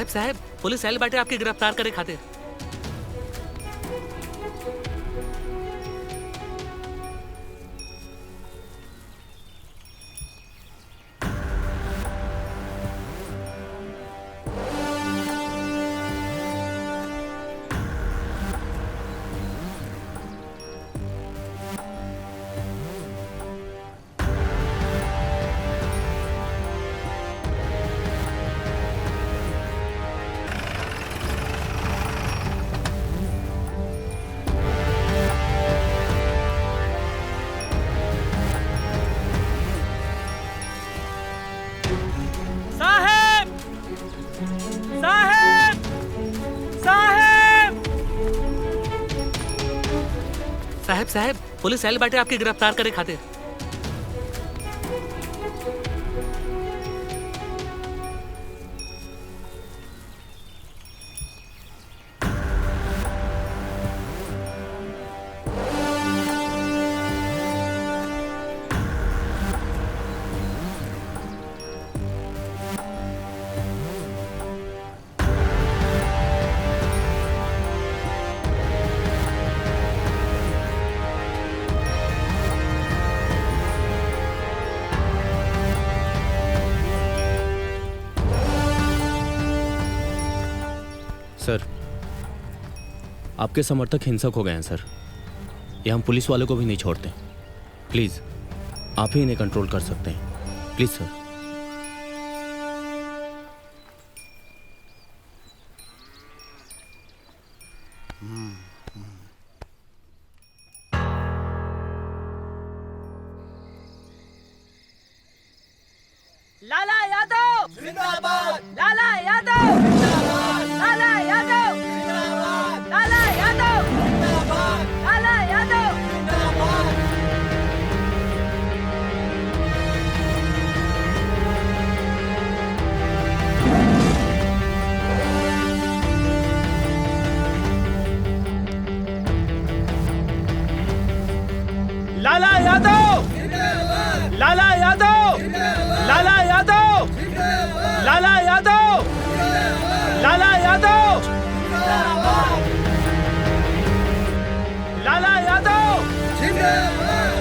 साहब साहब पुलिस आयल बाटे आपके गिरफ्तार करे खातिर। साहब साहब पुलिस आयल बाटे आपके गिरफ्तार करे खातिर। सर, आपके समर्थक हिंसक हो गए हैं सर। ये हम पुलिस वालों को भी नहीं छोड़ते। प्लीज आप ही इन्हें कंट्रोल कर सकते हैं। प्लीज सर। लाला यादव जिंदाबाद, लाला यादव जिंदाबाद, लाला यादव जिंदाबाद, लाला यादव जिंदाबाद, लाला यादव जिंदाबाद। लाला यादव जिंदाबाद, लाला यादव जिंदाबाद, लाला यादव जिंदाबाद, लाला यादव जिंदाबाद, लाला यादव जिंदाबाद, लाला यादव जिंदाबाद।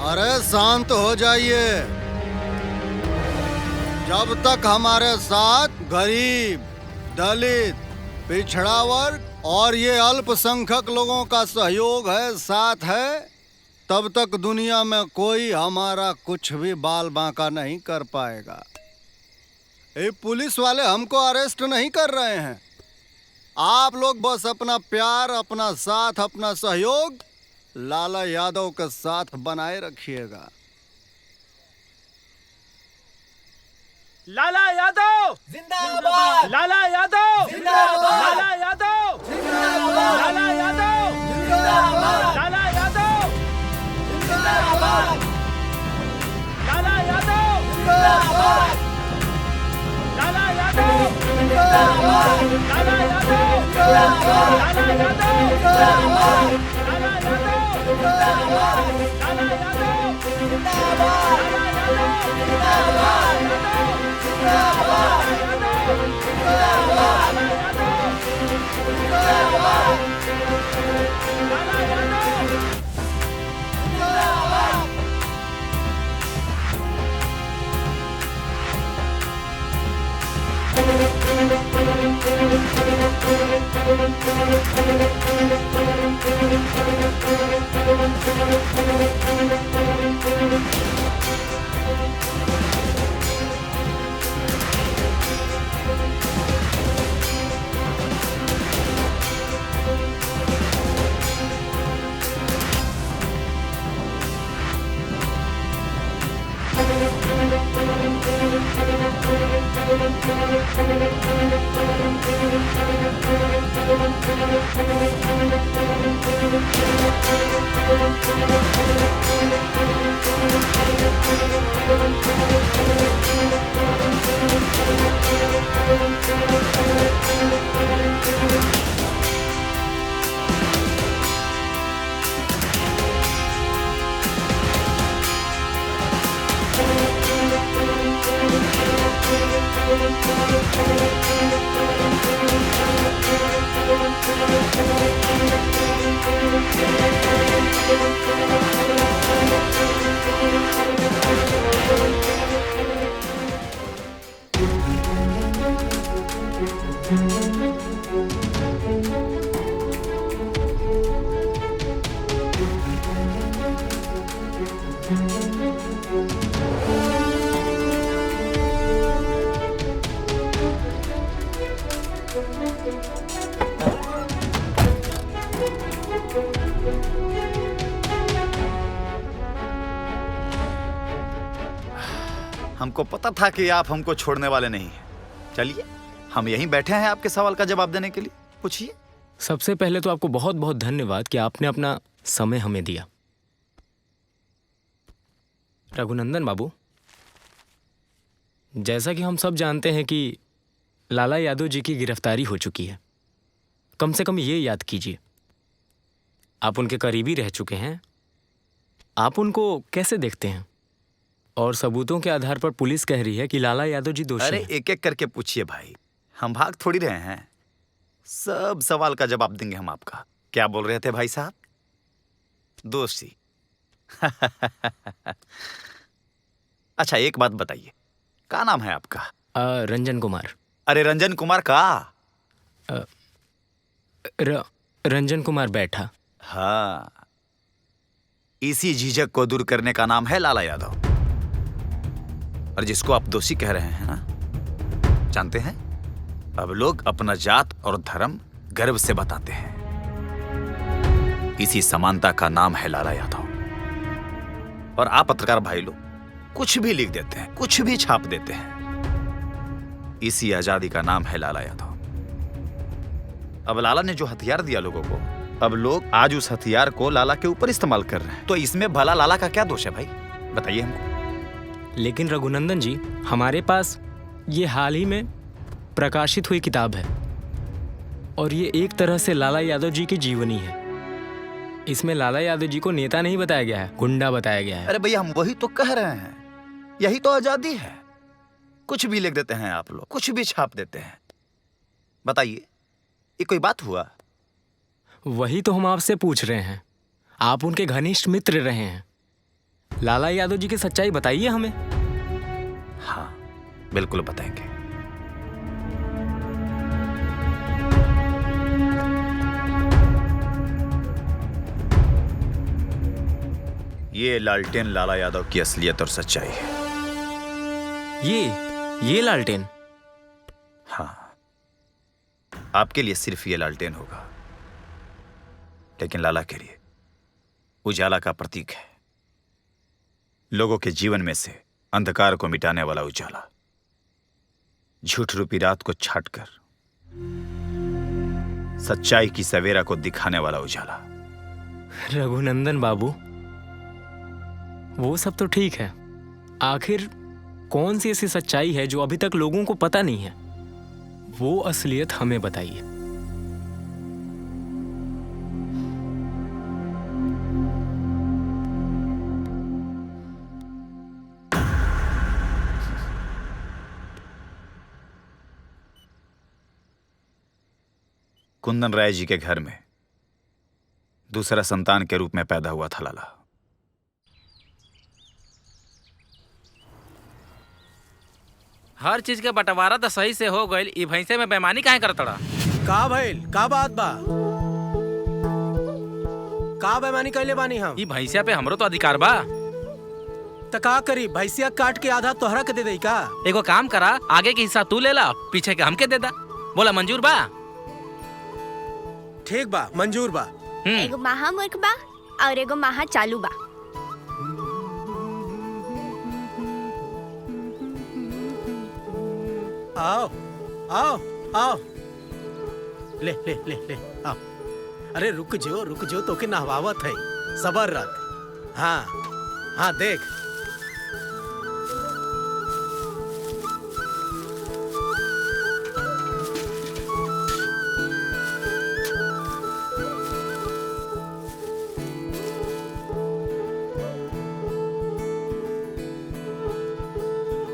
अरे शांत हो जाइए। जब तक हमारे साथ गरीब, दलित, पिछड़ा वर्ग और ये अल्पसंख्यक लोगों का सहयोग है, साथ है, तब तक दुनिया में कोई हमारा कुछ भी बाल बांका नहीं कर पाएगा। ये पुलिस वाले हमको अरेस्ट नहीं कर रहे हैं। आप लोग बस अपना प्यार, अपना साथ, अपना सहयोग लाला यादव के साथ बनाए रखिएगा। लाला यादव जिंदाबाद, लाला यादव जिंदाबाद, लाला यादव जिंदाबाद, लाला यादव जिंदाबाद, लाला यादव जिंदाबाद, लाला यादव जिंदाबाद, लाला यादव जिंदाबाद, लाला यादव जिंदाबाद, लाला यादव जिंदाबाद, लाला यादव जिंदाबाद, लाला यादव जिंदाबाद, हमको पता था कि आप हमको छोड़ने वाले नहीं हैं। चलिए, हम यहीं बैठे हैं आपके सवाल का जवाब देने के लिए। पूछिए। सबसे पहले तो आपको बहुत बहुत धन्यवाद कि आपने अपना समय हमें दिया। रघुनंदन बाबू, जैसा कि हम सब जानते हैं कि लाला यादव जी की गिरफ्तारी हो चुकी है। कम से कम ये याद कीजिए, आप उनके करीबी रह चुके हैं। आप उनको कैसे देखते हैं? और सबूतों के आधार पर पुलिस कह रही है कि लाला यादव जी दोषी अरे हैं। एक एक करके पूछिए भाई, हम भाग थोड़ी रहे हैं। सब सवाल का जवाब देंगे हम आपका। क्या बोल रहे थे भाई साहब? दोषी। अच्छा, एक बात बताइए, क्या नाम है आपका? रंजन कुमार। अरे रंजन कुमार का? रंजन कुमार बैठा। हाँ, इसी झिझक को दूर करने का नाम है लाला यादव। और जिसको आप दोषी कह रहे हैं ना, जानते हैं, अब लोग अपना जात और धर्म गर्व से बताते हैं। इसी समानता का नाम है लाला यादव। और आप पत्रकार भाई लोग कुछ भी लिख देते हैं, कुछ भी छाप देते हैं। इसी आजादी का नाम है लाला यादव। अब लाला ने जो हथियार दिया लोगों को, अब लोग आज उस हथियार को लाला के ऊपर इस्तेमाल कर रहे हैं। तो इसमें भला लाला का क्या दोष है भाई? बताइए हमको। लेकिन रघुनंदन जी, हमारे पास ये हाल ही में प्रकाशित हुई किताब है और ये एक तरह से लाला यादव जी की जीवनी है। इसमें लाला यादव जी को नेता नहीं बताया गया है, गुंडा बताया गया है। अरे भैया, हम वही तो कह रहे हैं, यही तो आजादी है। कुछ भी लिख देते हैं आप लोग, कुछ भी छाप देते हैं। बताइए, ये कोई बात हुआ? वही तो हम आपसे पूछ रहे हैं। आप उनके घनिष्ठ मित्र रहे हैं, लाला यादव जी की सच्चाई बताइए हमें। हाँ, बिल्कुल बताएंगे। ये लालटेन लाला यादव की असलियत और सच्चाई है। ये लालटेन? हाँ, आपके लिए सिर्फ ये लालटेन होगा, लेकिन लाला के लिए उजाला का प्रतीक है। लोगों के जीवन में से अंधकार को मिटाने वाला उजाला, झूठ रूपी रात को छाटकर सच्चाई की सवेरा को दिखाने वाला उजाला। रघुनंदन बाबू, वो सब तो ठीक है, आखिर कौन सी ऐसी सच्चाई है जो अभी तक लोगों को पता नहीं है? वो असलियत हमें बताइए। कुंदन राय जी के घर में दूसरा संतान के रूप में पैदा हुआ था लाला। हर चीज के बंटवारा तो सही से हो गईल, ई भैंसे में बेईमानी काहे करत रहा? का भइल? का बात बा? का बेईमानी कैले बानी हम? ई भैंसिया पे हमरो तो अधिकार बा। त का करी? भैंसिया काट के आधा तोहरा के दे दई का? एगो काम करा, आगे के हिस्सा तू ले ला, पीछे के हमके दे दा। बोला मंजूर बा? ठीक बा, मंजूर बा। एगो महा मूर्ख बा और एगो महा चालू बा। आओ आओ आओ, ले ले ले ले आओ। अरे रुक जो तो के नहवावत है, सबर रख। हाँ हाँ, देख।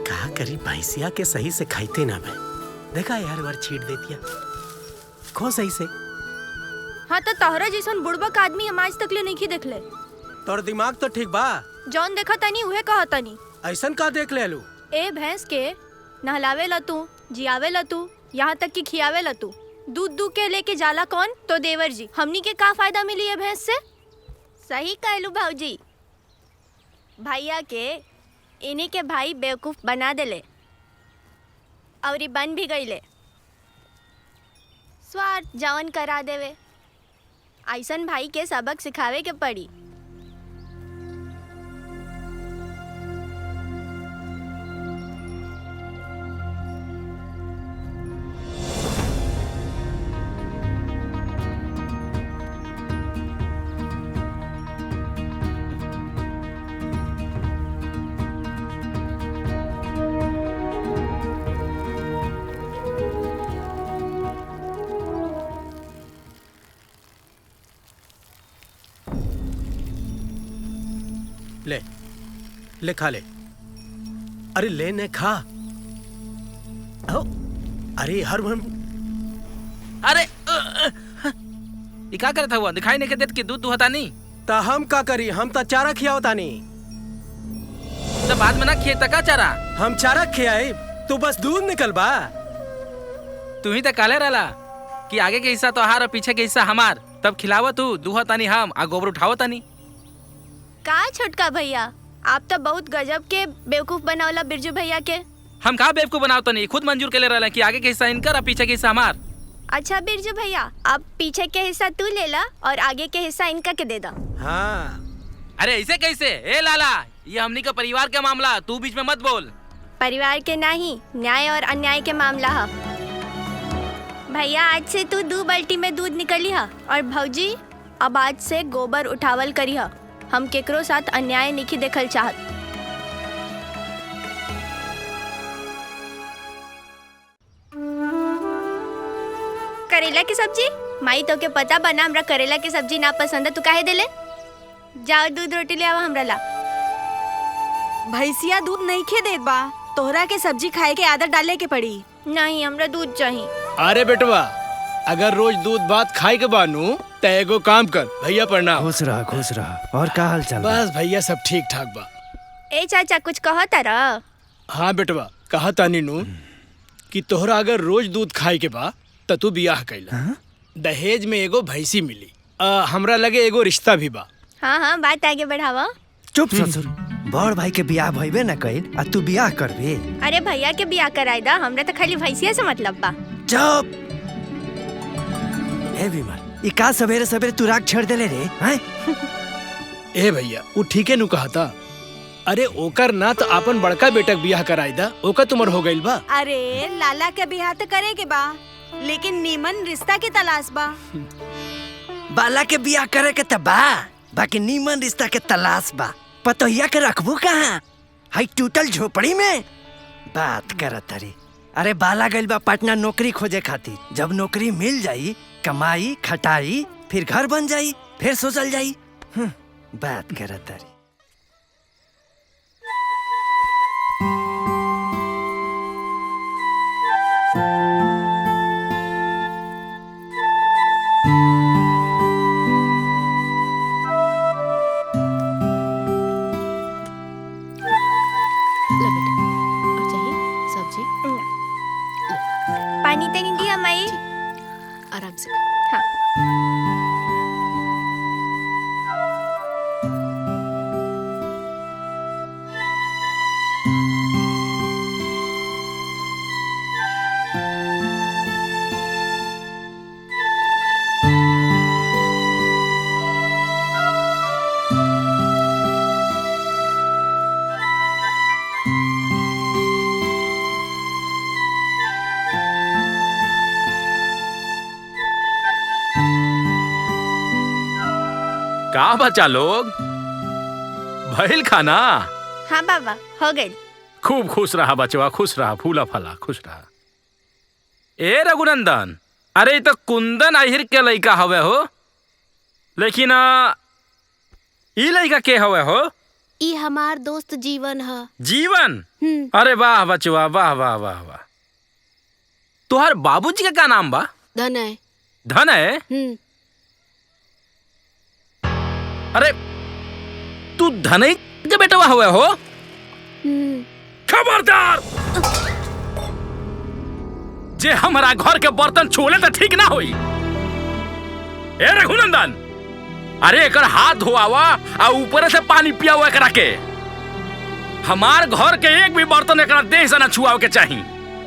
का करी भैंसिया के सही से खाइते ना मैं। देखा यार वर छीट देतिया। खो सही से। हाँ तो तोहरा जैसन बुड़बक आदमी हम आज तक ले नहीं देखले। तोर दिमाग तो ठीक बा। जौन देखा तनी उहे कहा तनी। ऐसन का देख ले लू? ए भैंस के नहलावे ला तू, जियावे ला तू, यहाँ तक कि खियावे ला तू। दूध दूध के लेके जाला कौन? तो देवर जी। हमनी के का फायदा मिली है भैंस से? सही कहलू भाऊजी। भैया के इन्हीं के भाई बेवकूफ बना देले और ये बन भी गईले। स्वार्थ जवन करा देवे। ऐसन भाई के सबक सिखावे के पड़ी। ले ले खा ले। अरे ले ने खा। ओ, अरे हर अरे ये क्या करता हुआ? दिखाई नहीं के देत कि दूध दुहता नहीं। ता हम का करी? हम तो चारा खियावता नहीं। तो बाद में ना खिए तका चारा। हम चारा खियाए तू बस दूध निकल बा। तू ही तो काले रहला कि आगे के हिस्सा तोहार और पीछे के हिस्सा हमार। तब खिलावा तू, दुहता नहीं हम, आ गोबर उठावता नहीं। का छोटका भैया, आप तो बहुत गजब के बेवकूफ बनावला बिरजू भैया के। हम कहा बेवकूफ बनावता नहीं, खुद मंजूर के ले रहा कि आगे के हिस्सा इनकर और पीछे के हिस्सा हमार। अच्छा बिरजू भैया, अब पीछे के हिस्सा तू ले ला और आगे के हिस्सा इनका के दे दा। हाँ। अरे ऐसे कैसे? ए लाला, ये हमनी का परिवार का मामला, तू बीच में मत बोल। परिवार के नहीं, न्याय और अन्याय के मामला है। भैया आज से तू 2 बाल्टी में दूध निकली हा और भौजी अब आज से गोबर उठावल करी हा। हम केकरो साथ अन्याय नहीं देखल चाहत। करेला की सब्जी? माई तो के पता बना हमरा करेला की सब्जी ना पसंद है, तू काहे देले? जाओ दूध रोटी ले आवा हमरा ला। भैंसिया दूध नहीं खे देत बा, तोहरा के सब्जी खाए के आदत डाले के पड़ी। नहीं, हमरा दूध चाहिए। अरे बेटवा, अगर रोज दूध भात खाए के बानू तो एगो काम कर। भैया प्रणाम। खुश रहा। और का हाल चाल? बस भैया सब ठीक ठाक बा। ए चाचा कुछ कहो तारा? हाँ बेटवा, कहा तानी नु कि तोहरा अगर रोज दूध खाए के बा तो तू बियाह कैला। दहेज में एगो भैंसी मिली। हमरा लगे एगो रिश्ता भी बा। हाँ हाँ, बात आगे बढ़ावा। चुप ससुर, बड़ भाई के बियाह भइबे न कइल आ तू बियाह करबे? अरे भैया के बियाह कराई दा, हमरा तो खाली भैंसिया से मतलब बा। चुप। ए विमल, ई का सवेरे सवेरे तू राग छेड़ देले रे? हैं? ए भैया, वो ठीके नु कहा था। अरे ओकर ना तो अपन बड़का बेटा बियाह कराई दा, ओकर तुमर हो गइल बा। अरे लाला के बियाह तो करे के बा, लेकिन नीमन रिश्ता के तलाश बा। बाला के बियाह करे के त बा, बाकी नीमन रिश्ता के तलाश बा। पतोहिया के रखबू कहाँ? हाई टूटल झोपड़ी में बात करत तारी। अरे बाला गइल बा पटना नौकरी खोजे खातिर। जब नौकरी मिल जाई, कमाई खटाई, फिर घर बन जाई, फिर सोचल जाई। बात करत तारी। पानी तो नहीं दिया माई? आराम से। हाँ। का बच्चा लोग, भइल खाना? हाँ बाबा, हो गई। खूब खुश रहा बचवा, खुश रहा, फूला फला खुश रहा। ए रघुनंदन, अरे तो कुंदन आहिर के लइका हवे हो, लेकिन ई लइका के हवे हो? ई हमार दोस्त जीवन है। जीवन? अरे वाह बचवा, वाह वाह वाह वाह। तुहार बाबूजी का क्या नाम बा? धनय। धनय? अरे तू धनय के बेटवा हुए हो? खबरदार! जे हमारा घर के बर्तन छूले तो ठीक ना होई। ए रघुनंदन, अरे एकर हाथ धोआवा आ ऊपर से पानी पियावा एकरा के। हमार घर के एक भी बर्तन एकरा देह से ना छुआवे के चाही।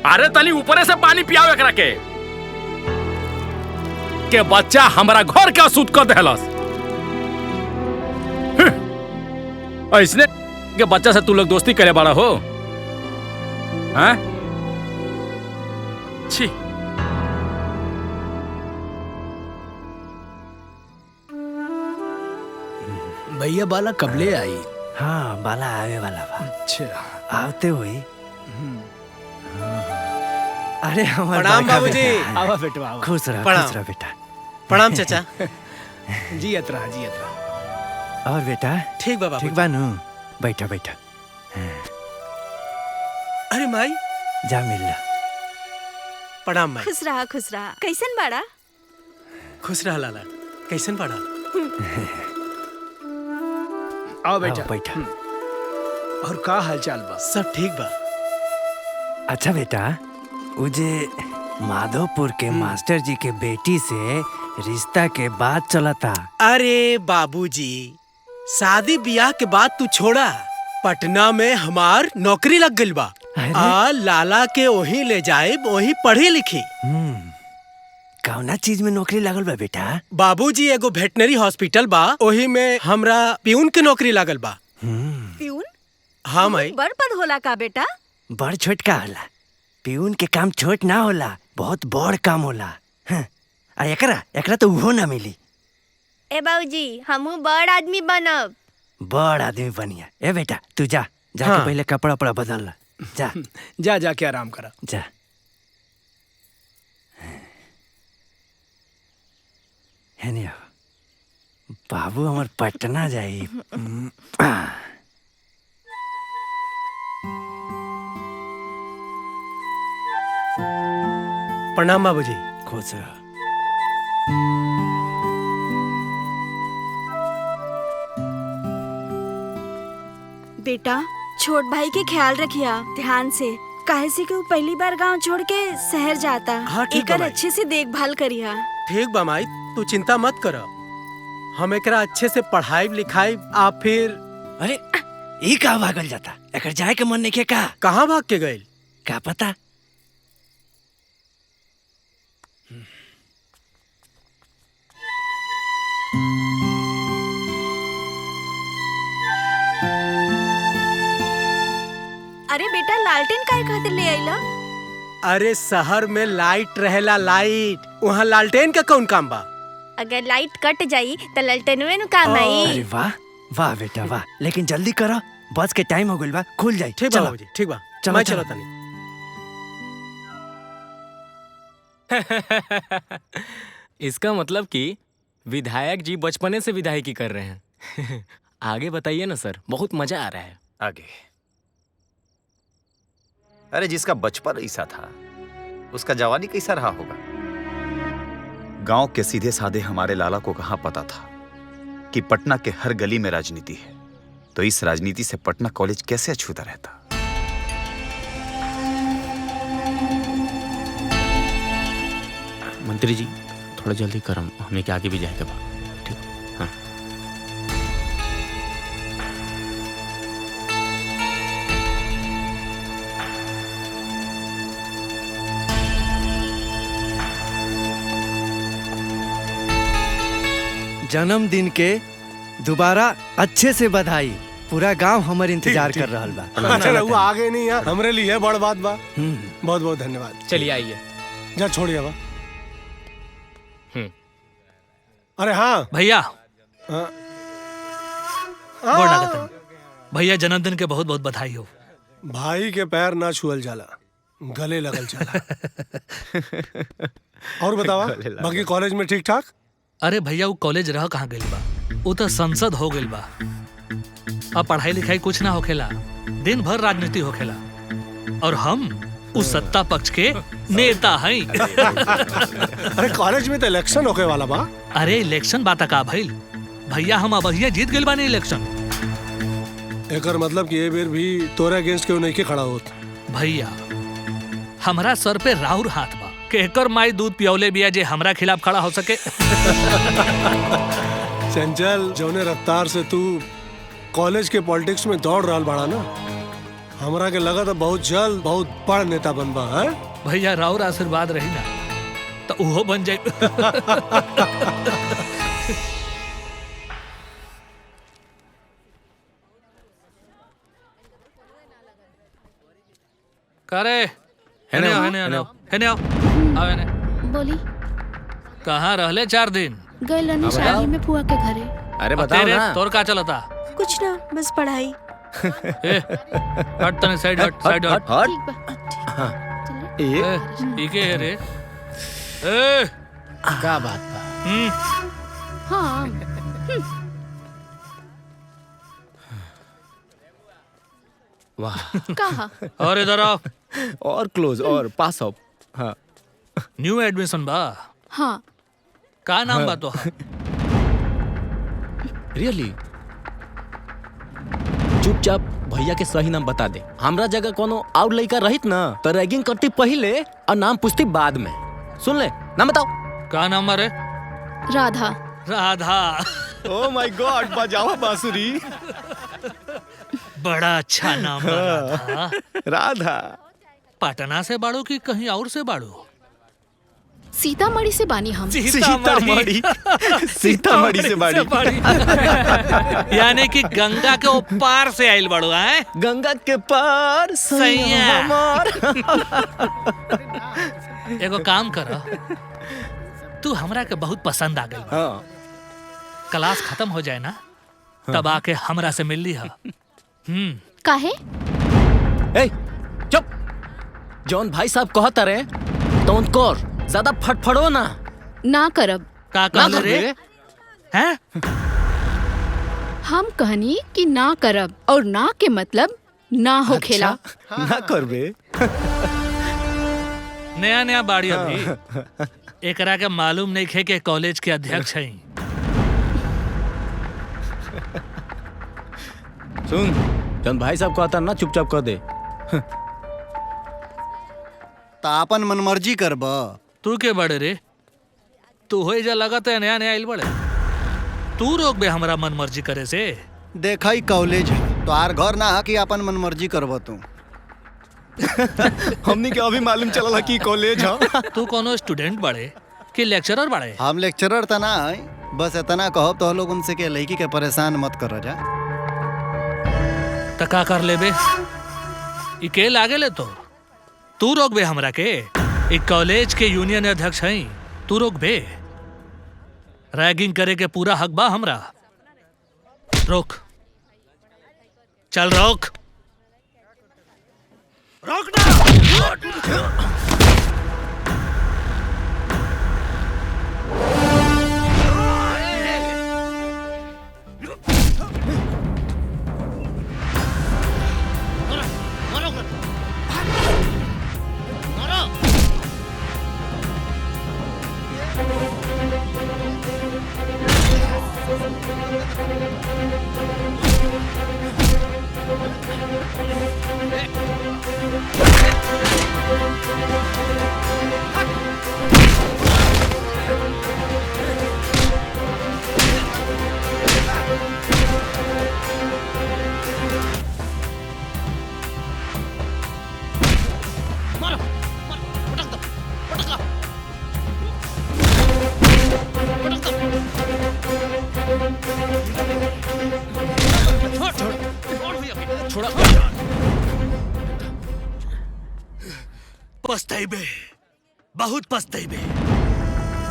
अरे तनी ऊपर से पानी पियावे एकरा के बच्चा हमारा घर के अशुद्ध कर देहलस। ऐसने के बच्चा से तू लोग दोस्ती करे बड़ा हो? हैं? छी। भैया बाला कबले आई? हाँ, बाला आवे वाला बा। अच्छा, आवते हुई। अरे हमार प्रणाम बाबूजी। आवा बेटवा आवा। खुश रह बेटा। प्रणाम चाचा। जी अतरा, जी अतरा। और बेटा ठीक बा ठीक बा नु? बैठा बैठा। अरे माई जा मिल ला। प्रणाम माई। खुश रहा खुश रहा। कैसन बाड़ा? खुश रहा लाला। कैसन बाड़ा? आओ बेटा बैठा। और का हालचाल बा? सब ठीक बा। अच्छा बेटा, उजे माधोपुर के मास्टर जी के बेटी से रिश्ता के बात चलता। अरे बाबूजी, शादी ब्याह के बाद तू छोड़ा, पटना में हमार नौकरी लग गइल बा। लाला के वही ले जाए, वही पढ़ी लिखी। कौना चीज में नौकरी लागल बा बेटा? बाबूजी एगो वेटनरी हॉस्पिटल बा, वही में हमरा पियून के नौकरी लागल बा। पियून? हाँ माई। बड़ पद होला का बेटा? बड़ छोट का होला? पियून के काम छोट ना होला, बहुत बड़ काम होला। आ एकरा तो उहो ना मिली। ए बाबूजी, हमू बड़ आदमी बनब। बड़ आदमी बनिया। ए बेटा तू जा, जाके पहले कपड़ा उपड़ा बदल ला। जा जा जाके आराम करा। जा। है नहीं बाबू हमार पटना जाई। प्रणाम बाबूजी। खुश रह। बेटा छोट भाई के ख्याल रखिया ध्यान से, काहे से कि वो पहली बार गांव छोड़ के शहर जाता। हाँ, ठीक बा एकर माई। अच्छे से देखभाल करिया। ठीक बा माई, तू चिंता मत कर। हम एकरा अच्छे से पढ़ाई लिखाई। आप फिर अरे ई का भागल जाता? एकर जाए के मन नहीं के का? कहाँ भाग के गइल? का पता। अरे बेटा लालटेन काहे खातिर ले आइला? अरे शहर में लाइट रहेला, लाइट। वहाँ लालटेन का कौन काम बा? अगर लाइट कट जाई तो ललटेनवे नु काम आई। अरे वाह वाह बेटा वाह, लेकिन जल्दी करो, बस के टाइम हो गइल बा, खुल जाई। ठीक बा बाबूजी, ठीक बा। मैं चलो तनी। इसका मतलब कि विधायक जी बचपने से विधायकी कर रहे हैं। आगे बताइए ना सर, बहुत मजा आ रहा है। आगे? अरे जिसका बचपन ऐसा था, उसका जवानी कैसा रहा होगा? गांव के सीधे साधे हमारे लाला को कहां पता था कि पटना के हर गली में राजनीति है, तो इस राजनीति से पटना कॉलेज कैसे अछूता रहता। मंत्री जी थोड़ा जल्दी करम, हमने के आगे भी जाएगा बा। ठीक। हाँ। जन्मदिन के दोबारा अच्छे से बधाई। पूरा गांव हमारे इंतजार कर रहा बा। अच्छा रहुआ आगे नहीं है, हमरे लिए बड़ बात बा। बहुत बहुत धन्यवाद। चलिए आइए। जा छोड़िए बा। अरे हाँ भैया, भैया जन्मदिन के बहुत बहुत बधाई हो। भाई के पैर ना छुअल जाला, गले लगल जाला। और बतावा, बाकी कॉलेज में ठीक ठाक? अरे भैया वो कॉलेज रह कहाँ गइल बा, वो तो संसद हो गइल बा। अब पढ़ाई लिखाई कुछ ना होखेला, दिन भर राजनीति होखेला और हम उस सत्ता पक्ष के नेता हैं। अरे कॉलेज में तो इलेक्शन होके वाला बा। अरे इलेक्शन बात का भइल भैया, हम अब जीत गइल बानी इलेक्शन। एकर मतलब कि ये बेर भी तोरे अगेंस्ट क्यों नहीं के खड़ा होत? भैया हमरा सर पे राउर हाथ बा के एकर माई दूध पियौले बिया जे हमरा खिलाफ खड़ा हो सके। चंचल, जौने रफ्तार से तू कॉलेज के पॉलिटिक्स में दौड़ रहा बाड़ा ना, हमरा के लगा था बहुत जल्द बहुत बड़ नेता बनबा है। भैया राउर आशीर्वाद रही ना तो उहो बन जाए। करे हेने आओ, हेने आओ, हेने आओ, आओ हेने। बोली कहाँ रहले 4 दिन? गए रहनी शादी में फुआ के घरे। अरे बताओ तेरे ना। तोर का चलता? कुछ ना, बस पढ़ाई। ए, हट तने साइड हट, साइड हट। ठीक बा। ठीक है रे। ए, क्या बात बा? हाँ वाह। कहा और इधर आओ। और क्लोज और पास अप। हाँ। न्यू एडमिशन बा? हाँ। का नाम बा तो? रियली? चुपचाप भैया के सही नाम बता दे। हमरा जगह कोनो और लड़का रहित ना तो रैगिंग करती पहले और नाम पूछती बाद में। सुन ले, नाम बताओ। का नाम रे? Radha. Radha. Oh my God, बजाओ बांसुरी। बड़ा अच्छा नाम बा राधा। राधा। पटना से बाड़ू की कहीं और से बाड़ू? सीतामढ़ी से बानी हम। सीतामढ़ी। सीतामढ़ी से बाड़ी। यानी कि गंगा के ऊपर से आइल बाड़ू हैं? गंगा के पार सैया। एगो काम कर, तू हमरा के बहुत पसंद आ गई। हाँ। क्लास खत्म हो जाए ना तब आके हमरा से मिल ली है। काहे? ए, चुप। जौन भाई साहब कहता रहे तो उनको ज्यादा फटफड़ो ना। ना करब। का कहले रे? हैं? हम कहनी कि ना करब और ना के मतलब ना हो खेला। अच्छा? ना करबे। नया नया बाड़ी अभी एकरा के मालूम नहीं खे के कॉलेज के अध्यक्ष हैं। सुन, जौन भाई साहब कहता ना चुपचाप कर दे। तापन मनमर्जी करब। तू के बड़े रे? तू हो जा लगत है नया नया आइल बड़े। तू रोक बे हमरा मन मर्जी करे से। देखा ही कॉलेज है तो आर घर ना है कि अपन मनमर्जी करब तू। हमनी के अभी मालूम चला कि कॉलेज है। तू कोनो स्टूडेंट बड़े कि लेक्चरर बड़े? हम लेक्चरर त ना है, बस इतना कहब तो लोग उनसे के लड़की के परेशान मत कर जा। तका कर ले बे ई के लागे ले तो। तू रोक बे हमरा के। एक कॉलेज के यूनियन अध्यक्ष हैं, तू रोक बे। रैगिंग करे के पूरा हक बा हमरा। रोक, चल रोक। रोक ना। पछताइबे, बहुत पछताइबे।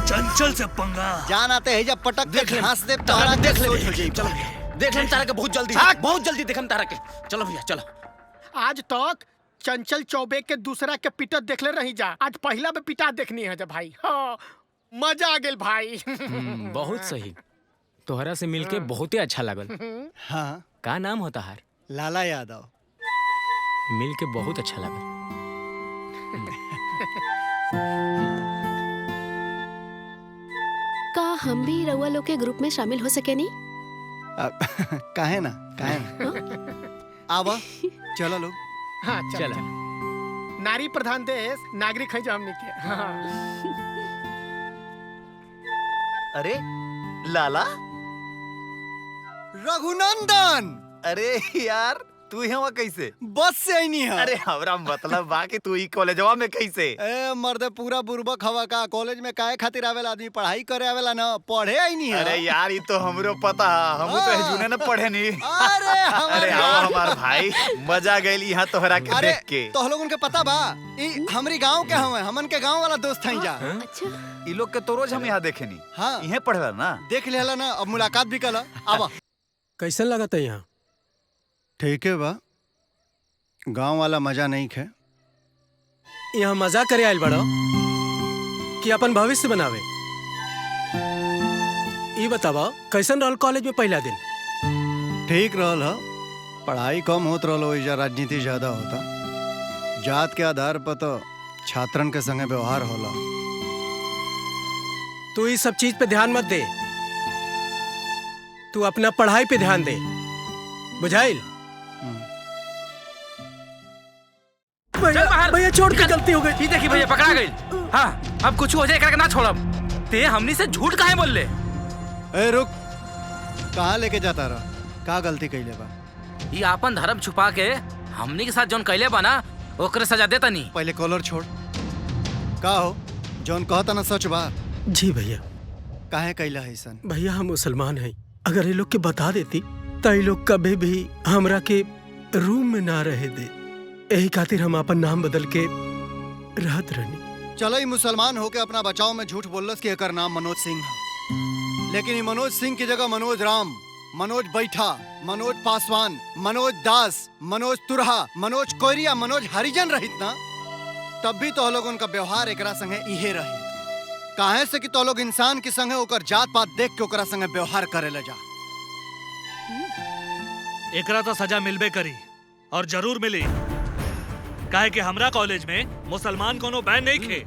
चंचल से पंगा। जान आते है जब पटक देख ले, घास दे तारा देख ले, सोच हो जाई। चलो देख ले तारा के बहुत जल्दी, बहुत जल्दी देखम तारा के। चलो भैया चलो। आज तक चंचल चौबे के दूसरा के पिटत देखले रही जा, आज पहला में पिटा देखनी है जा भाई। हाँ, मजा आ गेल भाई। बहुत सही। तोहरा से मिलके बहुत ही अच्छा लगल। हाँ, का नाम होता हार? लाला यादव। मिल के बहुत अच्छा लगा। का हम भी रउआ लोग के ग्रुप में शामिल हो सके नहीं? काहे ना आवा चलो लोग। हाँ चल। नारी प्रधान देश नागरिक है जो हमने के। हाँ। अरे लाला रघुनंदन, अरे यार तू यहाँ कैसे? बस से आई नहीं है। अरे हमरा मतलब बा कि तू ई कॉलेजवा में कैसे? ए मर्दे पूरा बुर्बक हवा का। कॉलेज में काहे खातिर आवेला आदमी? पढ़ाई करे आवेला ना, पढ़े आई नहीं है। अरे यार ये तो हमरो पता है, हम तो जुने न पढ़े नहीं। अरे आओ हमार भाई, मजा गइल यहाँ तोहरा के देख के। तो लोगन के पता बा ई हमरी गांव के हवे, हमन के गांव वाला दोस्त हई जा। अच्छा ई लोग के तो रोज हम यहाँ देखे नहीं। हाँ इहे पढ़ला ना, देख लेला ना, अब मुलाकात भी कला। आवा। कैसन लगा था यहाँ? ठीक है बा, गांव वाला मजा नहीं खे। यहाँ मजा करे आयल बड़ो कि अपन भविष्य बनावे? ये बतावा कैसन रहल कॉलेज में पहला दिन? ठीक रहल है, पढ़ाई कम होत रहल, ओइजा राजनीति ज्यादा होता। जात के आधार पर तो छात्रन के संगे व्यवहार होला। तू इस सब चीज पे ध्यान मत दे, तू अपना पढ़ाई पे ध्यान दे, बुझाइल? चल बाहर। भैया छोड़ के गलती हो गई। ये देखी भैया पकड़ा गई। हाँ अब कुछ हो जाए करके ना छोड़ब। ते हमनी से झूठ काहे बोल ले? ए रुक, कहाँ लेके जाता रहा? का गलती कैले बा? ये आपन धर्म छुपा के हमनी के साथ जौन कैले बा ना, ओकरे सजा देता नहीं। पहले कॉलर छोड़। का हो जौन कहता ना सच बा? जी भैया। काहे कैला है सन? भैया हम मुसलमान हैं, अगर ये लोग के बता देती तो ये लोग कभी भी हमरा के रूम में ना रहे दे, यही खातिर हम अपन नाम बदल के रहत रहनी। चलो ही मुसलमान होके अपना बचाव में झूठ बोलस कि एकर नाम मनोज सिंह है, लेकिन ये मनोज सिंह की जगह मनोज राम, मनोज बैठा, मनोज पासवान, मनोज दास, मनोज तुरहा, मनोज कोयरिया, मनोज हरिजन रहित ना, तब भी तो लोग उनका व्यवहार एकरा संगे इहे रही। काहे से कि तो लोग इंसान के संगे ओकर जात पात देख के ओकरा संगे व्यवहार करे ले जा। एकरा तो सजा मिलबे करी और जरूर मिली, काहे कि हमरा कॉलेज में मुसलमान कोनो बैन नहीं खे।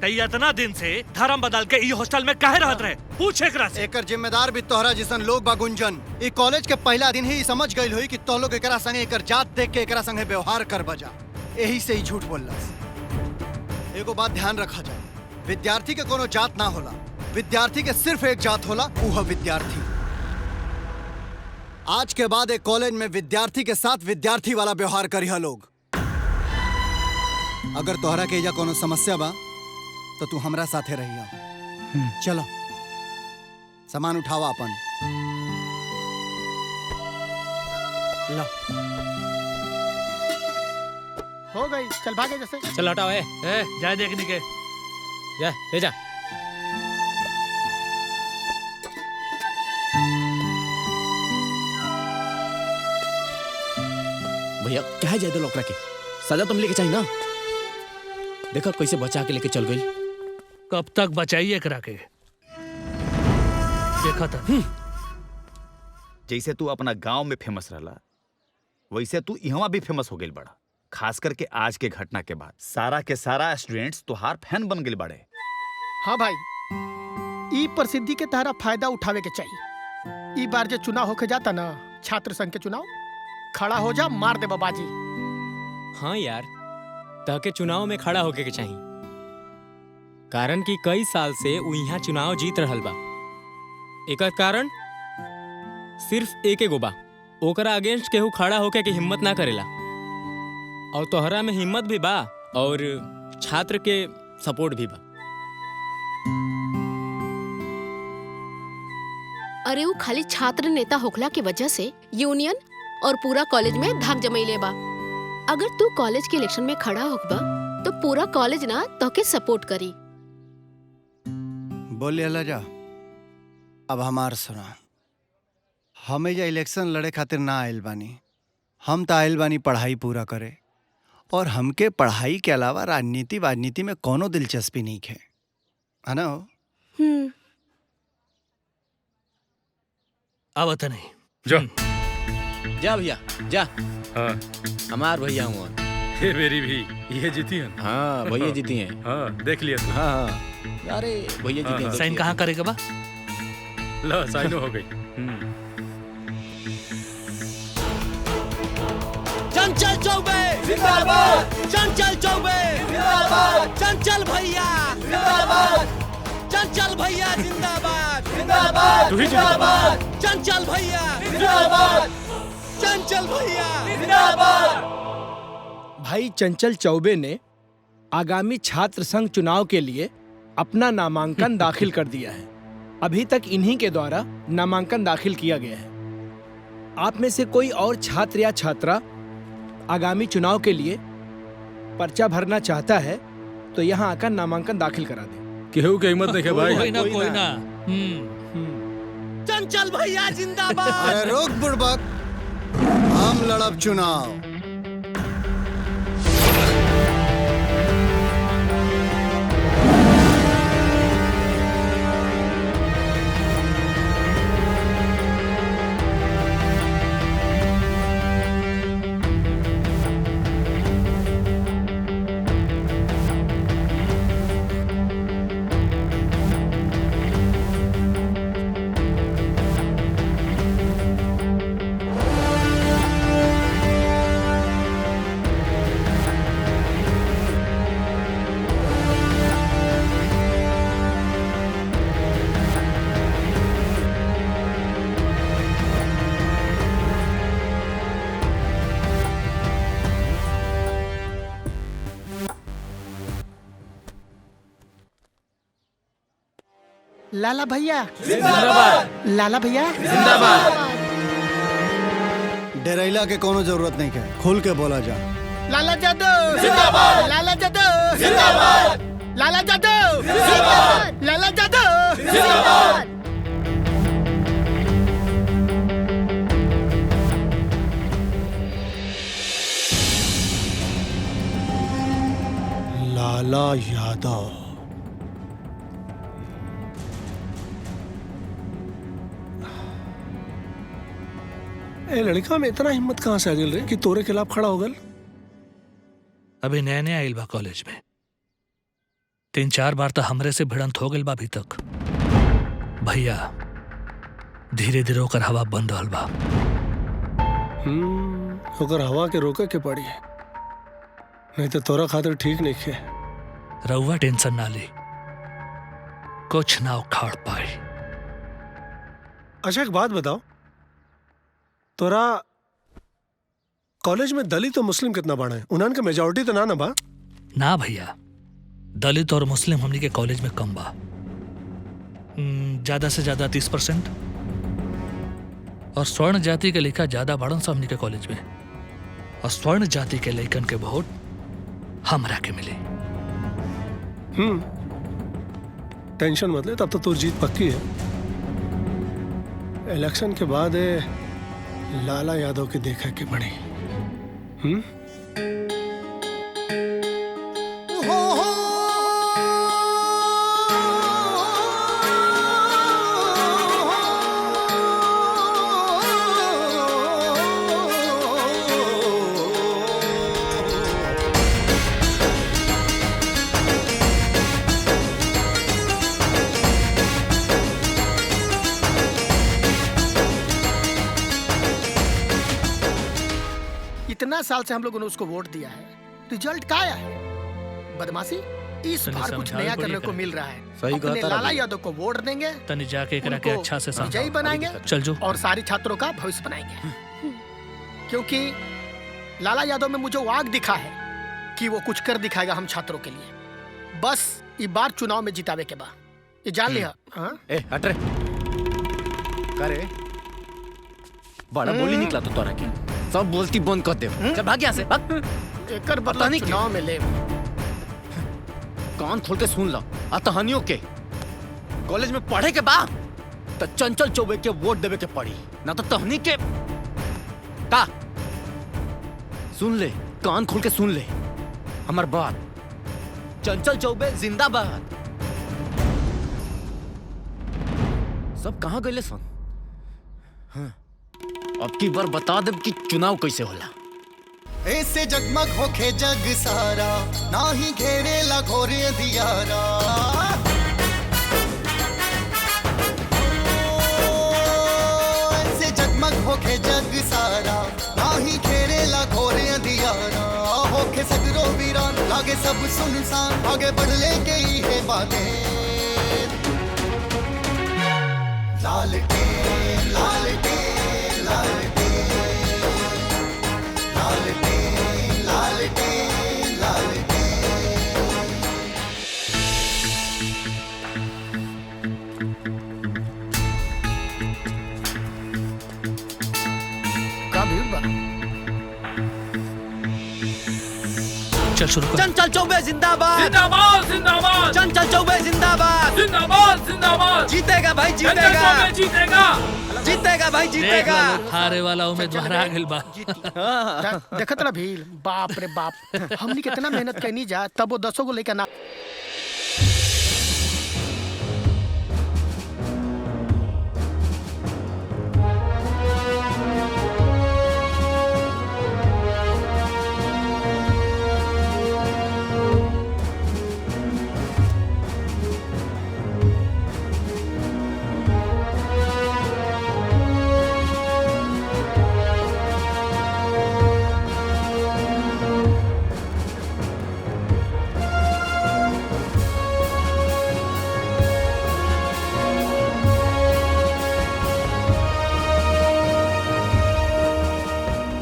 कई इतना दिन से धर्म बदल के ई हॉस्टल में काहे रहत रहे? पूछ एकरा से। एकर जिम्मेदार भी तोहरा जिसन लोग बा गुंजन। ई कॉलेज के पहला दिन ही समझ गइल होई कि तो लोग एकरा संगे एकर जात देख के एकरा संगे व्यवहार कर बजा, यही से ही झूठ बोललस। एगो बात ध्यान रखा जाए, विद्यार्थी के कोनो जात ना होला, विद्यार्थी के सिर्फ एक जात होला, ऊ है विद्यार्थी। आज के बाद एक कॉलेज में विद्यार्थी के साथ विद्यार्थी वाला व्यवहार करिहा लोग। अगर तोहरा के एजा कोनो समस्या बा तो तू हमरा साथे रहिया। चलो सामान उठावा अपन। ला हो गई, चल भागे जैसे। चल हटाओ। जाए देखने के। जा ले जा। भैया क्या है जायदो लोकरा के? सजा तुम लेके चाहिए ना। देखा कैसे बचा के लेके चल गई। कब तक बचाइए करा के? देखा था। जैसे तू अपना गांव में फेमस रहला, वैसे तू यहाँ भी फेमस हो गई बड़ा। खास करके आज के घटना के बाद सारा के सारा स्टूडेंट्स तुहार फैन बन गए बड़े। हाँ भाई, ई प्रसिद्धि के तहरा फायदा उठावे के चाहिए। ई बार जो चुनाव होके जाता ना, छात्र संघ के चुनाव, खड़ा हो जा, मार दे बाबाजी। हाँ यार, ताके चुनाव में खड़ा होके के चाहिए, कारण कि कई साल से उ यहाँ चुनाव जीत रहल बा। एकर कारण सिर्फ एक एगो बा, ओकरा अगेंस्ट केहू खड़ा होके के हिम्मत ना करेला। और तोहरा में हिम्मत भी बा और छात्र के सपोर्ट भी बा। अरे वो खाली छात्र नेता होखला के वजह से यूनियन और पूरा कॉलेज में धाक जमैले बा। अगर तू कॉलेज के इलेक्शन में खड़ा होखबा तो पूरा कॉलेज ना तोके सपोर्ट करी। बोलिए लजा, अब हमार सुना। हम एजा इलेक्शन लड़े खातिर ना आइल बानी, हम तो आइल बानी पढ़ाई पूरा करे। और हमके पढ़ाई के अलावा राजनीति में कोनो दिलचस्पी नहीं है ना? आवत नहीं जो जा भैया जा। हाँ हमार भैया हुआ। हे मेरी भी ये जीती है। हाँ भैया जीती हैं। हाँ देख लिया तू। हाँ हाँ अरे भैया जीती हैं। साइन कहाँ करेगा बा? लो साइन हो गई। चंचल चौबे जिंदाबाद, चंचल चौबे जिंदाबाद, चंचल भैया जिंदाबाद, चंचल भैया जिंदाबाद जिंदाबाद जिंदाबाद, चंचल भैया जिंदाबाद, चंचल भैया जिंदाबाद। भाई चंचल चौबे ने आगामी छात्र संघ चुनाव के लिए अपना नामांकन दाखिल कर दिया है। अभी तक इन्हीं के द्वारा नामांकन दाखिल किया गया है। आप में से कोई और छात्र या छात्रा आगामी चुनाव के लिए पर्चा भरना चाहता है तो यहाँ आकर नामांकन दाखिल करा दे। केहू के हिम्मत नहीं है भाई। कोई ना। चंचल भैया जिंदाबाद। अरे रोक बुड़बक, हम लड़ब चुनाव। लाला भैया जिंदाबाद, लाला भैया डरैला के कोनो जरूरत नहीं है, खुल के बोला जा। लाला जादव जिंदाबाद, लाला जादव जिंदाबाद, लाला जादव जिंदाबाद, लाला जादव जिंदाबाद। लाला यादव। ए लड़का में इतना हिम्मत कहाँ से आ गल रे कि तोरे खिलाफ खड़ा हो गल? अभी नया नया आइल बा कॉलेज में। 3-4 बार तो हमरे से भिड़ंत हो गइल बा अभी तक। भैया धीरे धीरे ओकर हवा बंद रहल बा। ओकर हवा के रोके के पड़ी, नहीं तो तोरा खातिर ठीक नहीं है। रउआ टेंशन ना ली, कुछ ना उखाड़ पाई। अच्छा एक बात बताओ, तोरा कॉलेज में दलित और मुस्लिम कितना बड़ा है? उन्हन के मेजॉरिटी तो ना बा? ना भैया, दलित और मुस्लिम हमनी के कॉलेज में कम बा। ज्यादा से ज्यादा 30%। और स्वर्ण जाति के लड़का ज्यादा बढ़न सा हमनी के कॉलेज में। और स्वर्ण जाति के लड़कन के वोट हमरा के मिले। टेंशन मत ले, तब तो तू जीत पक्की है। इलेक्शन के बाद लाला यादव के देखा के बड़ी। इतना साल से हम लोगों ने उसको वोट दिया है, रिजल्ट क्या आया है? बदमाशी। इस बार कुछ नया करने को मिल रहा है। सही अपने कहा लाला यादव को वोट देंगे, तनी जाके करा के अच्छा से समझाओ। विजयी बनाएंगे, चल जो। और सारे छात्रों का भविष्य बनाएंगे। क्योंकि लाला यादव में मुझे वाक दिखा है कि वो कुछ कर दिखाएगा हम छात्रों के लिए। बस इस बार चुनाव में जितावे के बाद ये जान लिया। ए हट रे, करे बड़ा बोली निकला तो तोरा के। सब बोलती बंद कर दे। चल भाग यहाँ से, भाग। एकर बदला चुनाव में ले। कान खोल के सुन ला, अतहनियों के कॉलेज में पढ़े के बाद तो चंचल चौबे के वोट देवे के पड़ी, ना तो तहनी के का। सुन ले, कान खोल के सुन ले हमार बात। चंचल चौबे जिंदाबाद। सब कहाँ गए सन? हाँ। अब की बार बता दे कि चुनाव कैसे होला। ऐसे जगमग होके जग सारा, ना ही घेरे घोरे दियारा। ऐसे जगमग होके जग सारा, ना ही घेरे घोरे दियारा। होके सगरो वीरान, लागे सब सुनसान, आगे बढ़ ले गई है बातें। लालटे लालटे लालटे लालटे लालटे लालटे। का भीड़ बा? चल शुरू कर। चंचल चौबे जिंदाबाद जिंदाबाद जिंदाबाद। चंचल चौबे जिंदाबाद जिंदाबाद जिंदाबाद। जीतेगा भाई चंचल जीतेगा चौबे जीतेगा। जीतेगा भाई देख जीतेगा। लो, हारे वाला उम्मीदवार आ गइल बा। देखत रहा भीड़, बाप रे बाप। हमनी कितना मेहनत करनी जा, तब वो 10 को लेकर ना।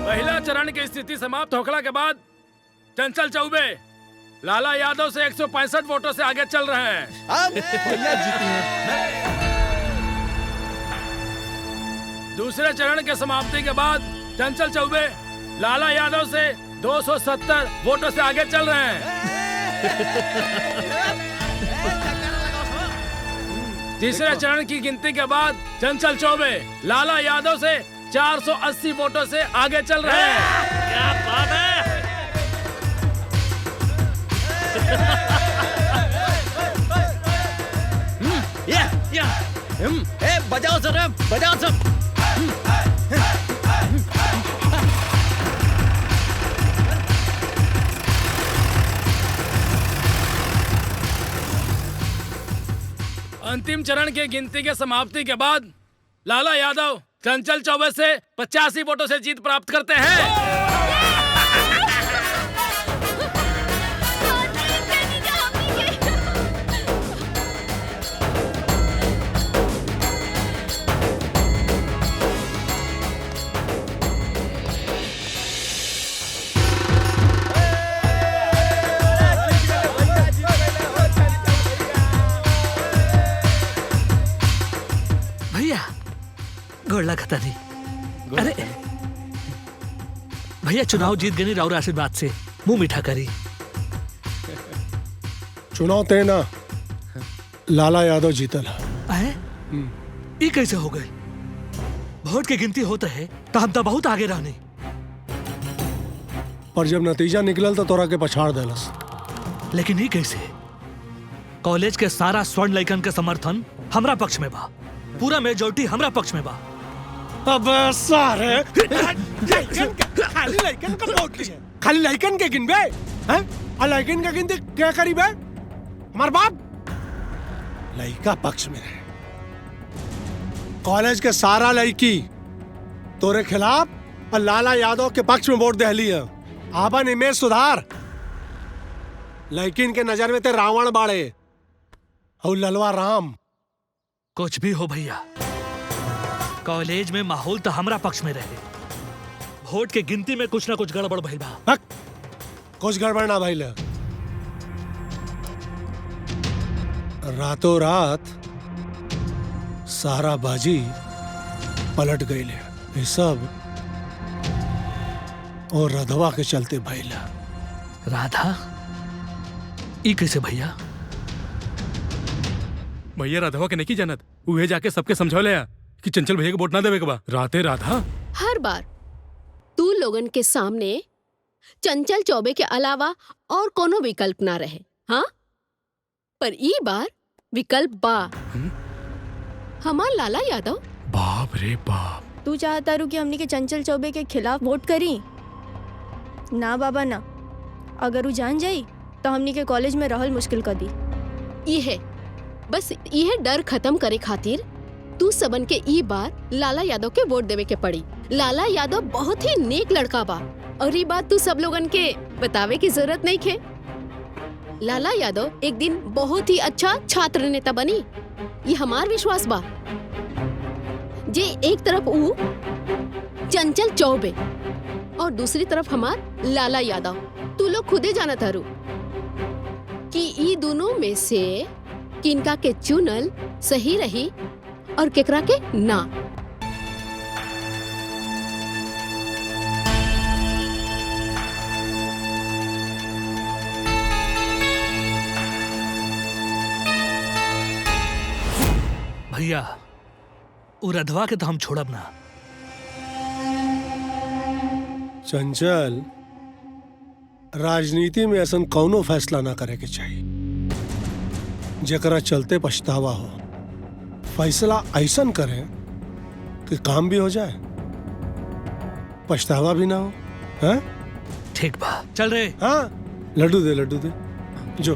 पहला चरण की स्थिति समाप्त होखला के बाद चंचल चौबे लाला यादव से 165 वोटों से आगे चल रहे हैं। भैया जीती हैं। दूसरे चरण के समाप्ति के बाद चंचल चौबे लाला यादव से 270 वोटों से आगे चल रहे हैं। तीसरे चरण की गिनती के बाद चंचल चौबे लाला यादव से 480 वोटों से आगे चल रहे हैं। क्या बात है। बजाओ सर बजाओ सब। अंतिम चरण की गिनती के समाप्ति के बाद लाला यादव चंचल चौबे से 85 वोटों से जीत प्राप्त करते हैं। भैया गोड़ लगता नहीं। अरे भैया चुनाव जीत गए राउर आशीर्वाद से, मुंह मीठा करी। चुनाव तय ना लाला यादव जीतल। है ये कैसे हो गए? वोट की गिनती होता है तो हम तो बहुत आगे रहने, पर जब नतीजा निकलल तो तोरा के पछाड़ देलस। लेकिन ये कैसे? कॉलेज के सारा स्वर्ण लइकन के समर्थन हमरा पक्ष में बा, पूरा मेजोरिटी हमरा पक्ष में बा। अब सारे खाली लइकन का वोट लिए, खाली लइकन के गिनबे हैं? आ लइकन के गिनती क्या करी बे? हमार बाप लइका पक्ष में रहे। कॉलेज के सारा लड़की तोरे खिलाफ और लाला यादव के पक्ष में वोट दहली है। आपन इमेज सुधार। लड़किन के नजर में ते रावण बाड़े और ललवा राम। कुछ भी हो भैया, कॉलेज में माहौल तो हमरा पक्ष में रहे। वोट के गिनती में कुछ ना कुछ गड़बड़ भइल बा। कुछ गड़बड़ ना भइल। रातों रात सारा बाजी पलट गई। ये सब और राधवा के चलते भइल। राधा ई कैसे भैया? भैया राधवा के नहीं जानत, उहे जाके सबके समझौले कि चंचल भैया को वोट ना देवे के बा। राते राधा हर बार तू लोगन के सामने चंचल चौबे के अलावा और कोनो विकल्प ना रहे, हाँ? पर ई बार विकल्प बा। हमार लाला यादव। बाप रे बाप, तू चाहता रू कि हमनी के चंचल चौबे के खिलाफ वोट करी? ना बाबा ना, अगर वो जान जाई तो हमनी के कॉलेज में रहल मुश्किल कर दी। ये बस ये डर खत्म करे खातिर तू सबन के ई बार लाला यादव के वोट देवे के पड़ी। लाला यादव बहुत ही नेक लड़का बा और ये बात तू सब लोगन के बतावे की जरूरत नहीं खे। लाला यादव एक दिन बहुत ही अच्छा छात्र नेता बनी, ये हमार विश्वास बा। जे एक तरफ ऊ चंचल चौबे और दूसरी तरफ हमार लाला यादव, तू लोग खुदे जाना तारू कि ये दोनों में से किनका के चुनल सही रही और केकरा के ना। भैया उ रधवा के तो हम छोड़ब ना। चंचल, राजनीति में ऐसा कौनो फैसला ना करे के चाहिए जेकरा चलते पछतावा हो। फैसला ऐसा करे कि काम भी हो जाए, पछतावा भी ना हो। हैं? ठीक बा, चल रे। हाँ, लड्डू दे जो।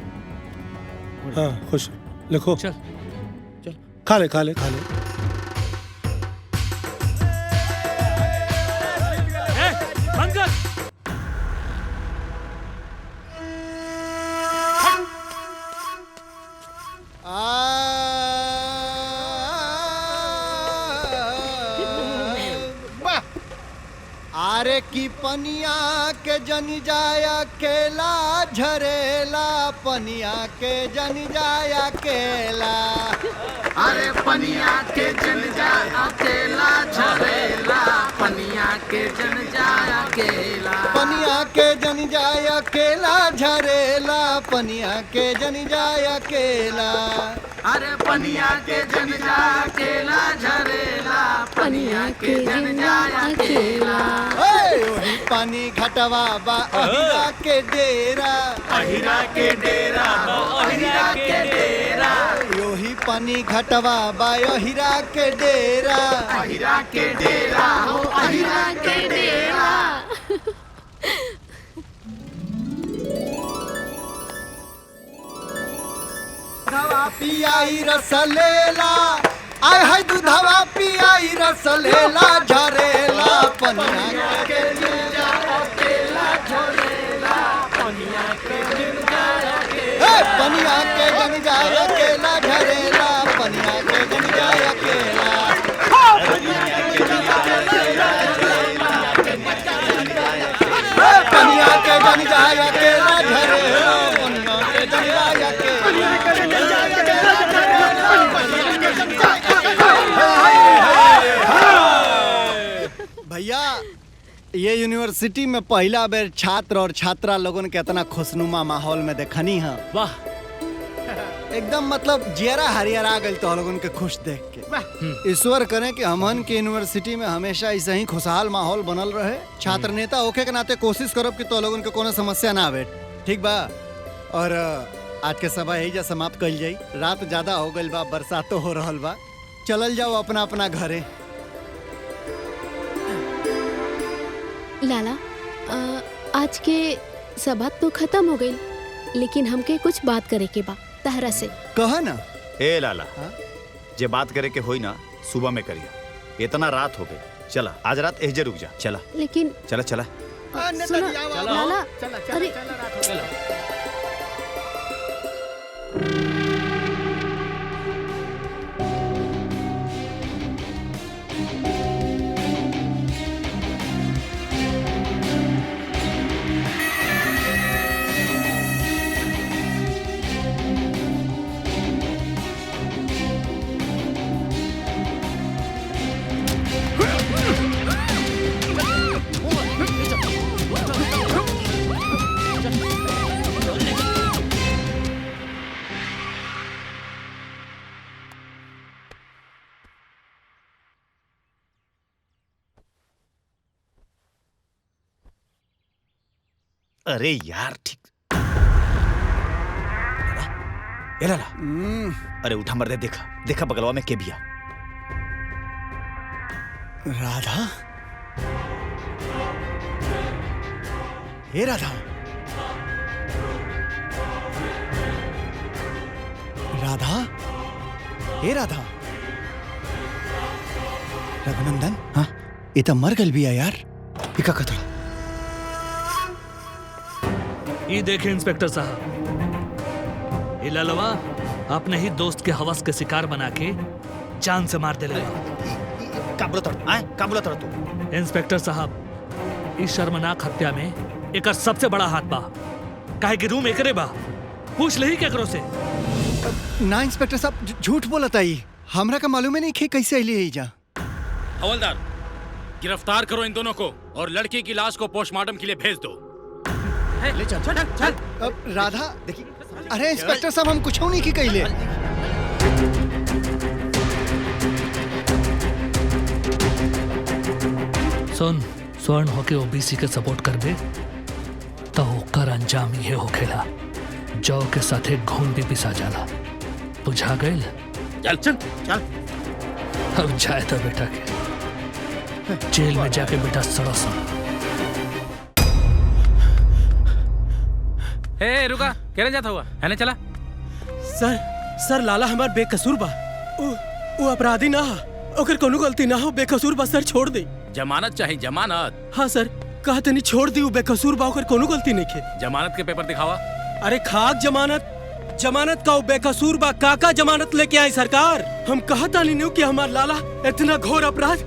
हाँ, खुश लिखो। चल खा ले। बंद कर। आरे की पनिया के जन जाया केला झरेला, पनिया के जन जाया केला। अरे पनिया के जन जाया केला झरेला, पनिया के जन जाया केला। पनिया के जन जाया केला झरेला, पनिया के जन जाया केला। अरे पनिया के जन जाया केला झरेला, पनिया के जन जाया केला। ओही पानी घटवा बा अहिरा के डेरा, अहिरा के डेरा, अहिरा के डेरा। ओही पानी घटवा बा अहिरा के डेरा, अहिरा के डेरा हो, अहिरा के डेरा। दूधवा पियाई रस लेला, आय है दूधवा पियाई रस लेला झरेला, पनिया के जन जाया केला झरेला, पनिया के जन जाया केला। पनिया के जन जाया केला झरेला, पनिया के जन जाया केला। पनिया के जन जाया केला झरेला, पनिया के जन जाया केला झरेला, पनिया के जन जाया केला। भैया, ये यूनिवर्सिटी में पहला बेर छात्र और छात्रा लोगन के इतना खुशनुमा माहौल में देखनी है। वाह, एकदम मतलब जियरा हरियरा गई तो लोगन के खुश देख के। ईश्वर करें कि हमन के यूनिवर्सिटी में हमेशा ऐसे ही खुशहाल माहौल बनल रहे। छात्र नेता होके के नाते कोशिश करब कि तो लोगन के कोनो समस्या ना आवे। ठीक बा? और आज के सभा यही जा समाप्त कइल जाई। रात ज्यादा हो गइल बा, बरसातो हो रहल बा। चलल जाओ अपना अपना घरे। लाला, आज के सभा तो खत्म हो गई, लेकिन हमके कुछ बात करे के बा तहरा से। कहा ना। ए लाला, जे बात करे के होई ना सुबह में करिया। इतना रात हो गई, चला आज रात एहजे रुक जा। चला लेकिन चला सुनो लाला, अरे अरे यार, ठीक। ए लाला, अरे उठा मर दे। देखा बगलवा में के बिया। राधा? हे राधा, राधा, हे राधा। रघुनंदन, हाँ ये तो मर गल भी है यार। इका कतरा। ये देखे इंस्पेक्टर साहब, ये ललवा अपने ही दोस्त के हवस के शिकार बना के जान से मार दे ले। इंस्पेक्टर साहब, इस शर्मनाक हत्या में एक सबसे बड़ा हाथ बा। काहे कि रूम एकरे बा, पूछ ले ही केकरो से। ना इंस्पेक्टर साहब, झूठ बोलता ही। हमरा का मालूम है नहीं कि कैसे अली है जा। हवलदार, गिरफ्तार करो इन दोनों को और लड़की की लाश को पोस्टमार्टम के लिए भेज दो। ले चल चल चल। अब राधा देखिए, अरे इंस्पेक्टर साहब हम कुछ नहीं की कहले। सुन, स्वर्ण होके ओबीसी के सपोर्ट कर दे तो ओकर अंजाम ये होखेला, जौ के साथे घून भी पिसा जाला। बुझा गइल? चल चल चल। अब जाए तो बेटा के जेल में जाके बेटा सड़ा सा। ए रुका, कहने जाता हुआ है ना? चला सर लाला हमार बेकसूर बा। वो अपराधी ना, ओकर कोनो गलती ना हो, बेकसूर बा सर, छोड़ दे। जमानत चाहिए, जमानत। हाँ सर, कहते नहीं छोड़ दी, वो बेकसूर बा, ओकर कोनो गलती नहीं खे। जमानत के पेपर दिखावा। अरे खाक जमानत, जमानत का वो बेकसूर बा, काका जमानत लेके आई सरकार। हम कहता नहीं कि हमार लाला इतना घोर अपराध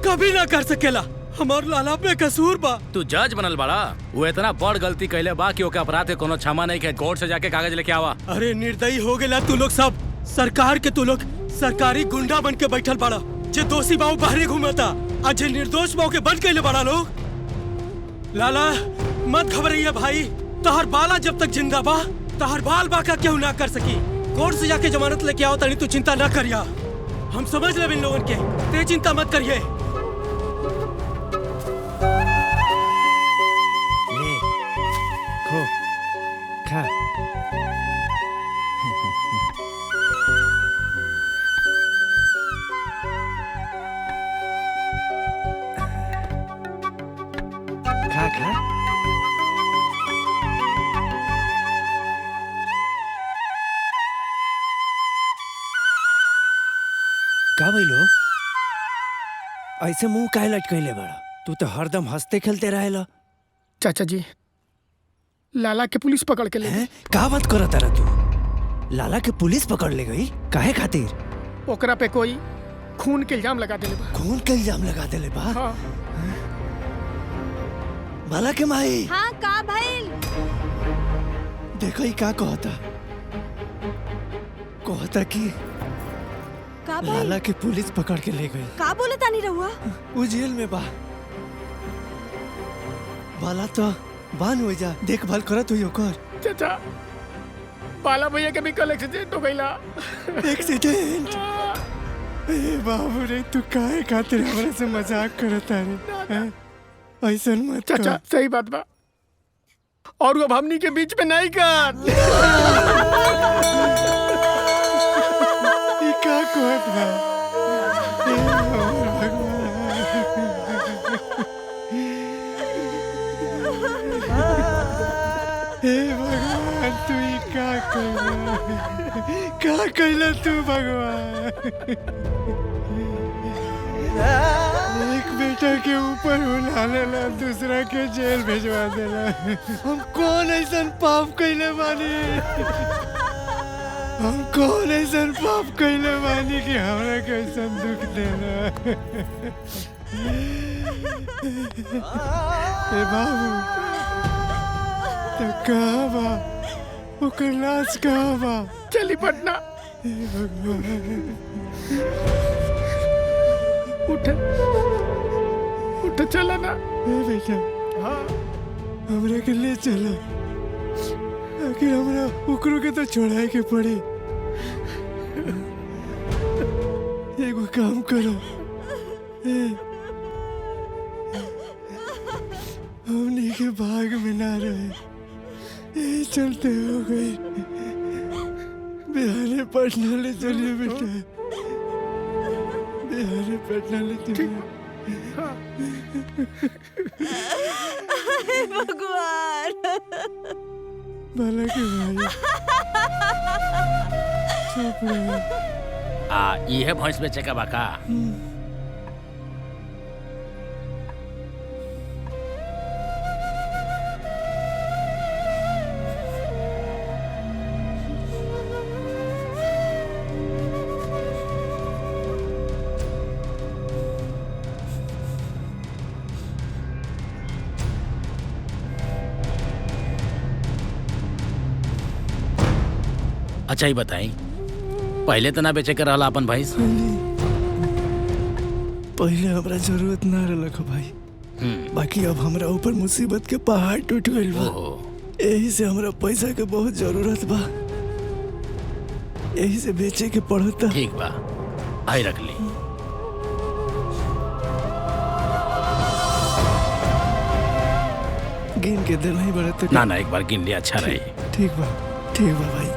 कभी ना कर सकेला। हमार लाला बेकसूर बा। तू जज बनल बड़ा, वो इतना बड़ गलती कैले बा कि ओके अपराध के कोनो क्षमा नहीं है। कोर्ट से जाके कागज लेके आवा। अरे निर्दयी हो गेला तू लोग सब। सरकार के तू लोग सरकारी गुंडा बन के बैठल बड़ा। जे दोषी बाऊ बाहरे घूमता, और जे निर्दोष बाऊ के बंद कैले बड़ा लोग। लाला मत घबराइए भाई, तहर बाला जब तक जिंदा बा, तहर बाल बाका क्यों ना कर सकी। कोर्ट से जाके जमानत लेके आओ, तनी तू चिंता ना करिया। हम समझ ले इन लोगन के, ते चिंता मत करिए। खा। खा खा। का भइलो? ऐसे मुंह काहे लटकैले बड़ा? तू तो हरदम हंसते खेलते रहेला। चाचा जी, लाला के पुलिस पकड़ के ले गई। का बात करत रहा तू? लाला के पुलिस पकड़ ले गई? काहे खातिर? ओकरा पे कोई खून के इल्जाम लगा देले बा। खून के इल्जाम लगा देले बा? हाँ। बाला के माई। हाँ का भइल? देखो ही का कहता कि का भइल? लाला के पुलिस पकड़ के ले गई। का बोले तानी रहुआ? वो जेल में बा। बाला तो बान हो जा, देखभाल करत हुई ओकर। चाचा, बाला भैया के भी कल एक्सीडेंट हो गईला। एक्सीडेंट? ए बाबू रे, तू काहे खातिर हमरा से मजाक करत रे? ऐसा मत कर। चाचा सही बात बा, और वो हमनी के बीच में नहीं कर। ये का कहत बा? हे भगवान, तू ही का कैला तू भगवान? एक बेटा के ऊपर उलालेला, दूसरा के जेल भेजवा देला। हम कौन ऐसा पाप कैले बानी? हम कौन ऐसा पाप कैले बानी कि हमरा कैसा दुख देला? ए बाबू, तो कहाँ बा? ओकर लाश कहाँ बा? चली पटना। उठ उठ, चला ना। बेटा, हाँ हमरा के ले चला। आखिर हमरा ओकरो के तो छोड़ाए के पड़े। एगो काम करो, हमने के भाग में ना रहे, ये चलते हो गए। बिहार पटना ले चलिए बेटा, बिहार पटना ले चलिए। अरे भगवान। भला के भाई चुप रहो। ये भैंस बेचे का बाका। अच्छा ही बताई, पहले तो ना बेचे के रहला अपन भैंस। पहले हमरा जरूरत ना रहलक भाई, बाकी अब हमरा ऊपर मुसीबत के पहाड़ टूट गइल बा। यही से हमरा पैसा के बहुत जरूरत बा, यही से बेचे के पड़ता। ठीक बा, आई रख ली। गिन के देना ही बड़ा तो। ना ना, एक बार गिन लिया अच्छा रही। ठीक बा भाई।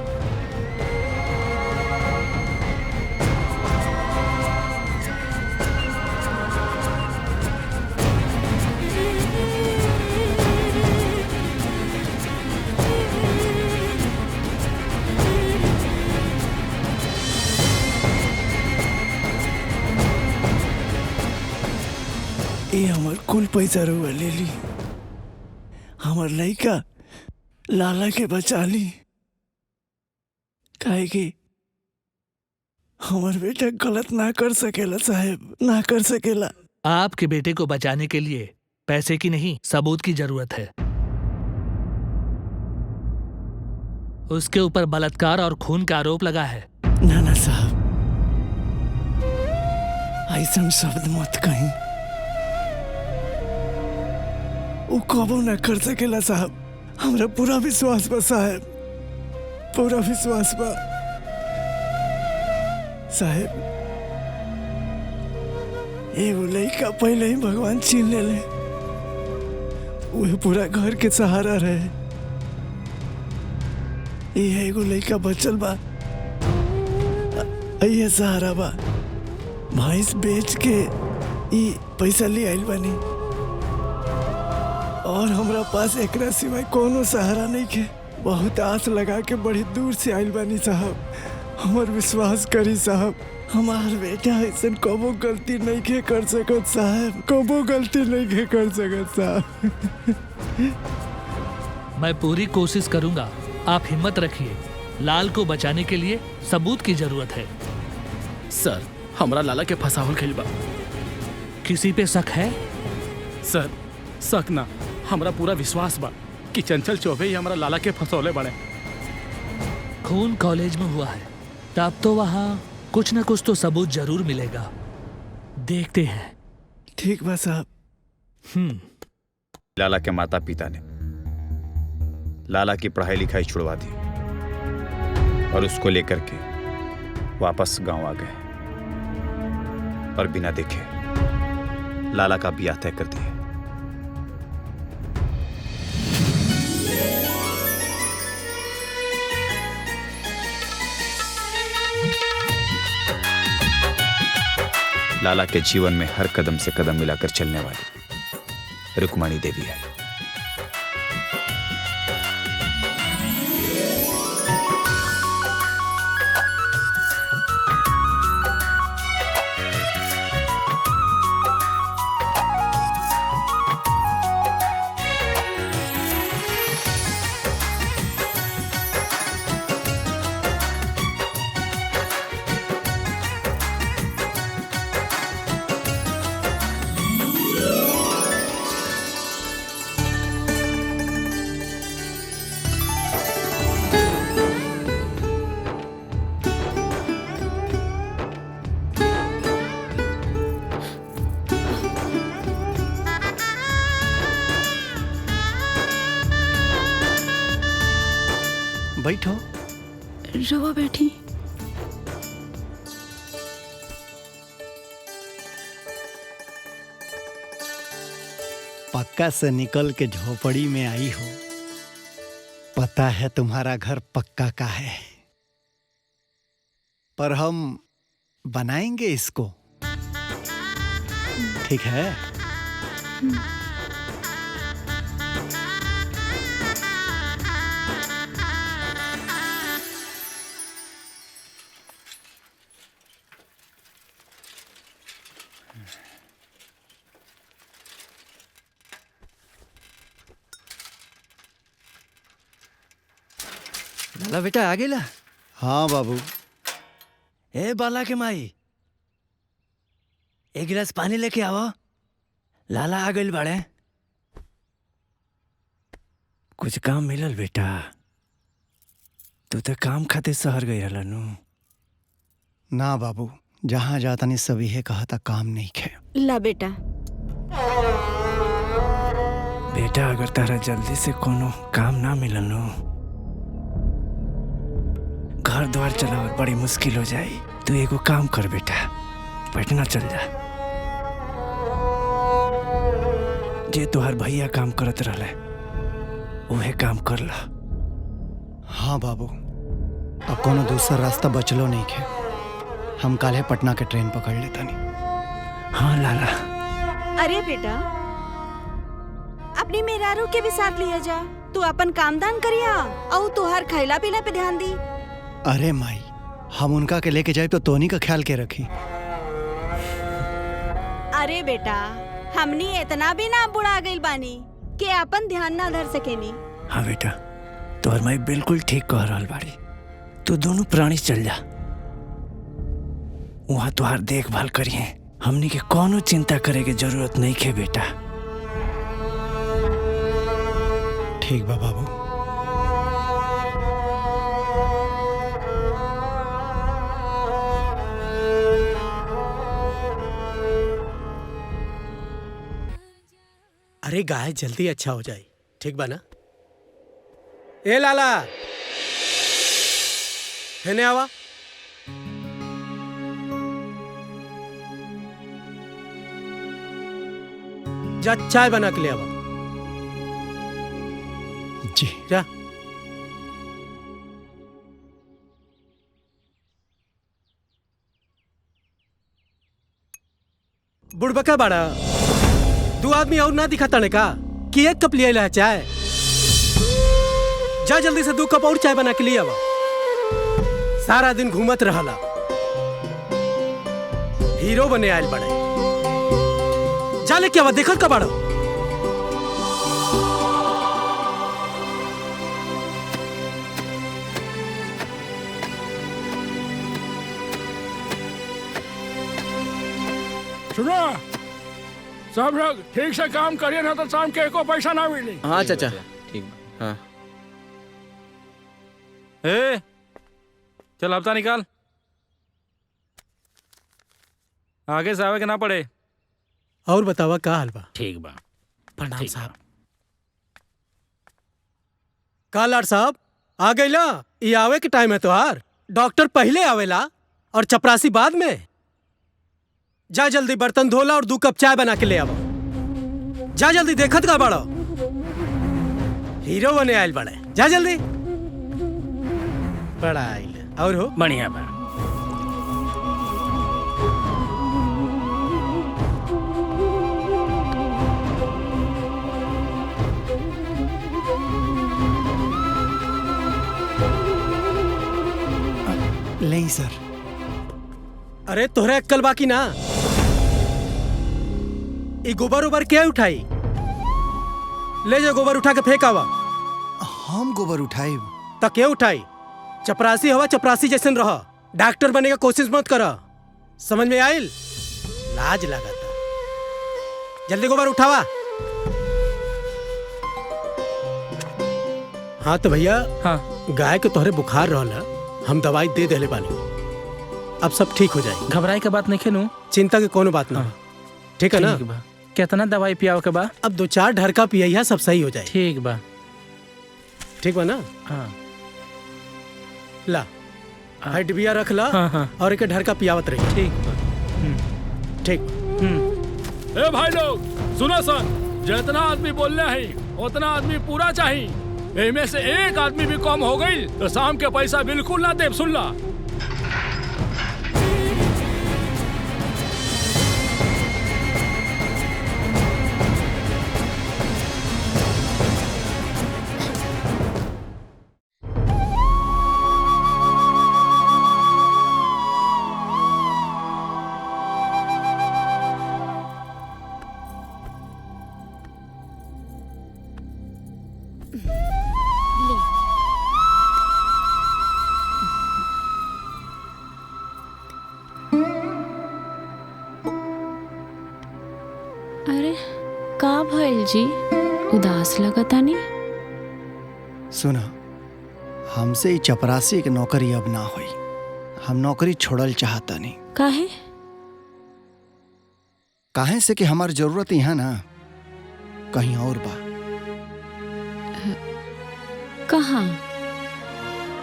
ये हमार कुल पैसा रुआ ले ली, हमार लड़का लाला के बचा ली, काहे कि हमार बेटा गलत ना कर सकेला साहब, ना कर सकेला। आपके बेटे को बचाने के लिए पैसे की नहीं, सबूत की जरूरत है। उसके ऊपर बलात्कार और खून का आरोप लगा है। ना साहब, ऐसा शब्द मत कहीं, वो कबो ना कर सकेला साहब। हमरा पूरा विश्वास बा साहब, पूरा विश्वास बा साहब। एगो लड़का पहले ही भगवान छीन ले, वो पूरा घर के सहारा रहे। ये एगो लड़का बचल बा, ये सहारा बा। भैंस बेच के ये पैसा ले आइल बानी, और हमरा पास एकरा सिवाय कोनो सहारा नहीं के। बहुत आस लगा के बड़ी दूर से आइल बानी साहब, हमार विश्वास करी साहब। हमार बेटा ऐसा कबो गलती नहीं के कर सकत साहब, कबो गलती नहीं के कर सकत साहब। मैं पूरी कोशिश करूंगा, आप हिम्मत रखिए। लाल को बचाने के लिए सबूत की जरूरत है। सर, हमरा लाला के फंसावल गइल बा। किसी पे शक है? सर, शक ना, हमरा पूरा विश्वास बा कि चंचल चौबे ही हमरा लाला के फंसौले बड़े। खून कॉलेज में हुआ है, तब तो वहाँ कुछ न कुछ तो सबूत जरूर मिलेगा। देखते हैं। ठीक बा साहब। लाला के माता पिता ने लाला की पढ़ाई लिखाई छुड़वा दी और उसको लेकर के वापस गांव आ गए और बिना देखे लाला का ब्याह तय कर दिया। लाला के जीवन में हर कदम से कदम मिलाकर चलने वाली रुक्माणी देवी है। बैठो। रवा बैठी। पक्का से निकल के झोपड़ी में आई हो। पता है तुम्हारा घर पक्का का है, पर हम बनाएंगे इसको, ठीक है? लाला बेटा आ गेला। हाँ बाबू। ए बाला के माई, एक गिलास पानी लेके आओ, लाला आ गइल बाड़े। कुछ काम मिलल बेटा? तू तो काम खातिर शहर गई रहला नु। ना बाबू, जहाँ जाता नहीं सभी है कहा था काम नहीं खे। ला बेटा। बेटा अगर तारा जल्दी से कोनो काम ना मिलल नु, घर द्वार चलावल बड़ी मुश्किल हो जाई। तू एगो काम कर बेटा, पटना चल जा। जे तोहर भैया काम करत रहले उहे काम कर ला। हाँ बाबू, अब कोनो दूसरा रास्ता बचलो नहीं खे। हम काले पटना के ट्रेन पकड़ लेता नहीं। हाँ लाला। अरे बेटा, अपनी मेहरारू के भी साथ लिया जा। तू अपन काम दान करिया और तुहार खैला पीला पे ध्यान दी। अरे माई, हम उनका के लेके जाए तो तोनी का ख्याल के रखी। अरे बेटा, हमनी इतना भी ना बुढ़ा गइल बानी कि अपन ध्यान ना धर सकेनी। हाँ बेटा, तोहर माई बिल्कुल ठीक कह रहल बाड़ी। तू दोनों प्राणी चल जा, वहाँ तुहार देखभाल करिए। हमनी के कोनो चिंता करे के जरूरत नहीं है बेटा। ठीक बा बाबू। अरे गाय जल्दी अच्छा हो जाए, ठीक बा ना? ए लाला, हेने आवा। जा चाय बना के ले आवा। जी जा। बुढ़बका बाड़ा, दो आदमी और ना दिखाता ने का कि एक कप लिया चाय। जा जल्दी से 2 कप और चाय बना के लिए आवा। सारा दिन घूमत रहला, हीरो बने आयल बड़े। जा लेके आवा, देखत का बाड़ा। सुनो सब लोग ठीक से काम करिए ना तो शाम के एको पैसा ना मिली। हाँ चाचा, ठीक। हाँ ए, चल हफ्ता निकाल, आगे से आवे के ना पड़े। और बतावा का हाल बा? ठीक बा। प्रणाम साहब। का लाड साहब आ गइला? ये आवे के टाइम है तोहार। डॉक्टर पहले आवेला और चपरासी बाद में। जा जल्दी बर्तन धोला और 2 कप चाय बना के ले आवा। जा जल्दी, देखत का बड़ा हीरो बने आयल बड़े। जा जल्दी। बड़ा आयल और हो बढ़िया बा। नहीं सर। अरे तोहरा अक्कल बाकी ना? ये गोबर उबर क्या उठाई? ले जा गोबर उठा के फेंक आवा। हम गोबर उठाई त क्या उठाई? चपरासी हवा, चपरासी जैसन रह। डॉक्टर बनने का कोशिश मत कर। समझ में आयल? लाज लगा था। जल्दी गोबर उठावा। हाँ तो भैया, हाँ गाय के तोहरे बुखार रहला, हम दवाई दे देले बानी। अब सब ठीक हो जाए। घबराई के बात नहीं खेनू। चिंता के कोनो बात ना। ठीक है ना? कितना दवाई पियाओ के बा? अब 2-4 ढरका पिया, सब सही हो जाए। ठीक बा। ठीक बा ना? हाँ। ला हाइट बिया रख ला। हाँ। और एक ढरका पियावत रही। ठीक ठीक। ए भाई लोग सुनो सन, जितना आदमी बोलने हैं उतना आदमी पूरा चाहिए। इनमें से एक आदमी भी कम हो गई तो शाम के पैसा बिल्कुल ना दे। सुन ला। अरे का भइल जी, उदास लगता नहीं? सुना, हमसे ही चपरासी के नौकरी अब ना हुई। हम नौकरी छोड़ल चाहता नहीं। काहे? काहे से कि हमारी जरूरत यहाँ ना कहीं और बा। कहाँ?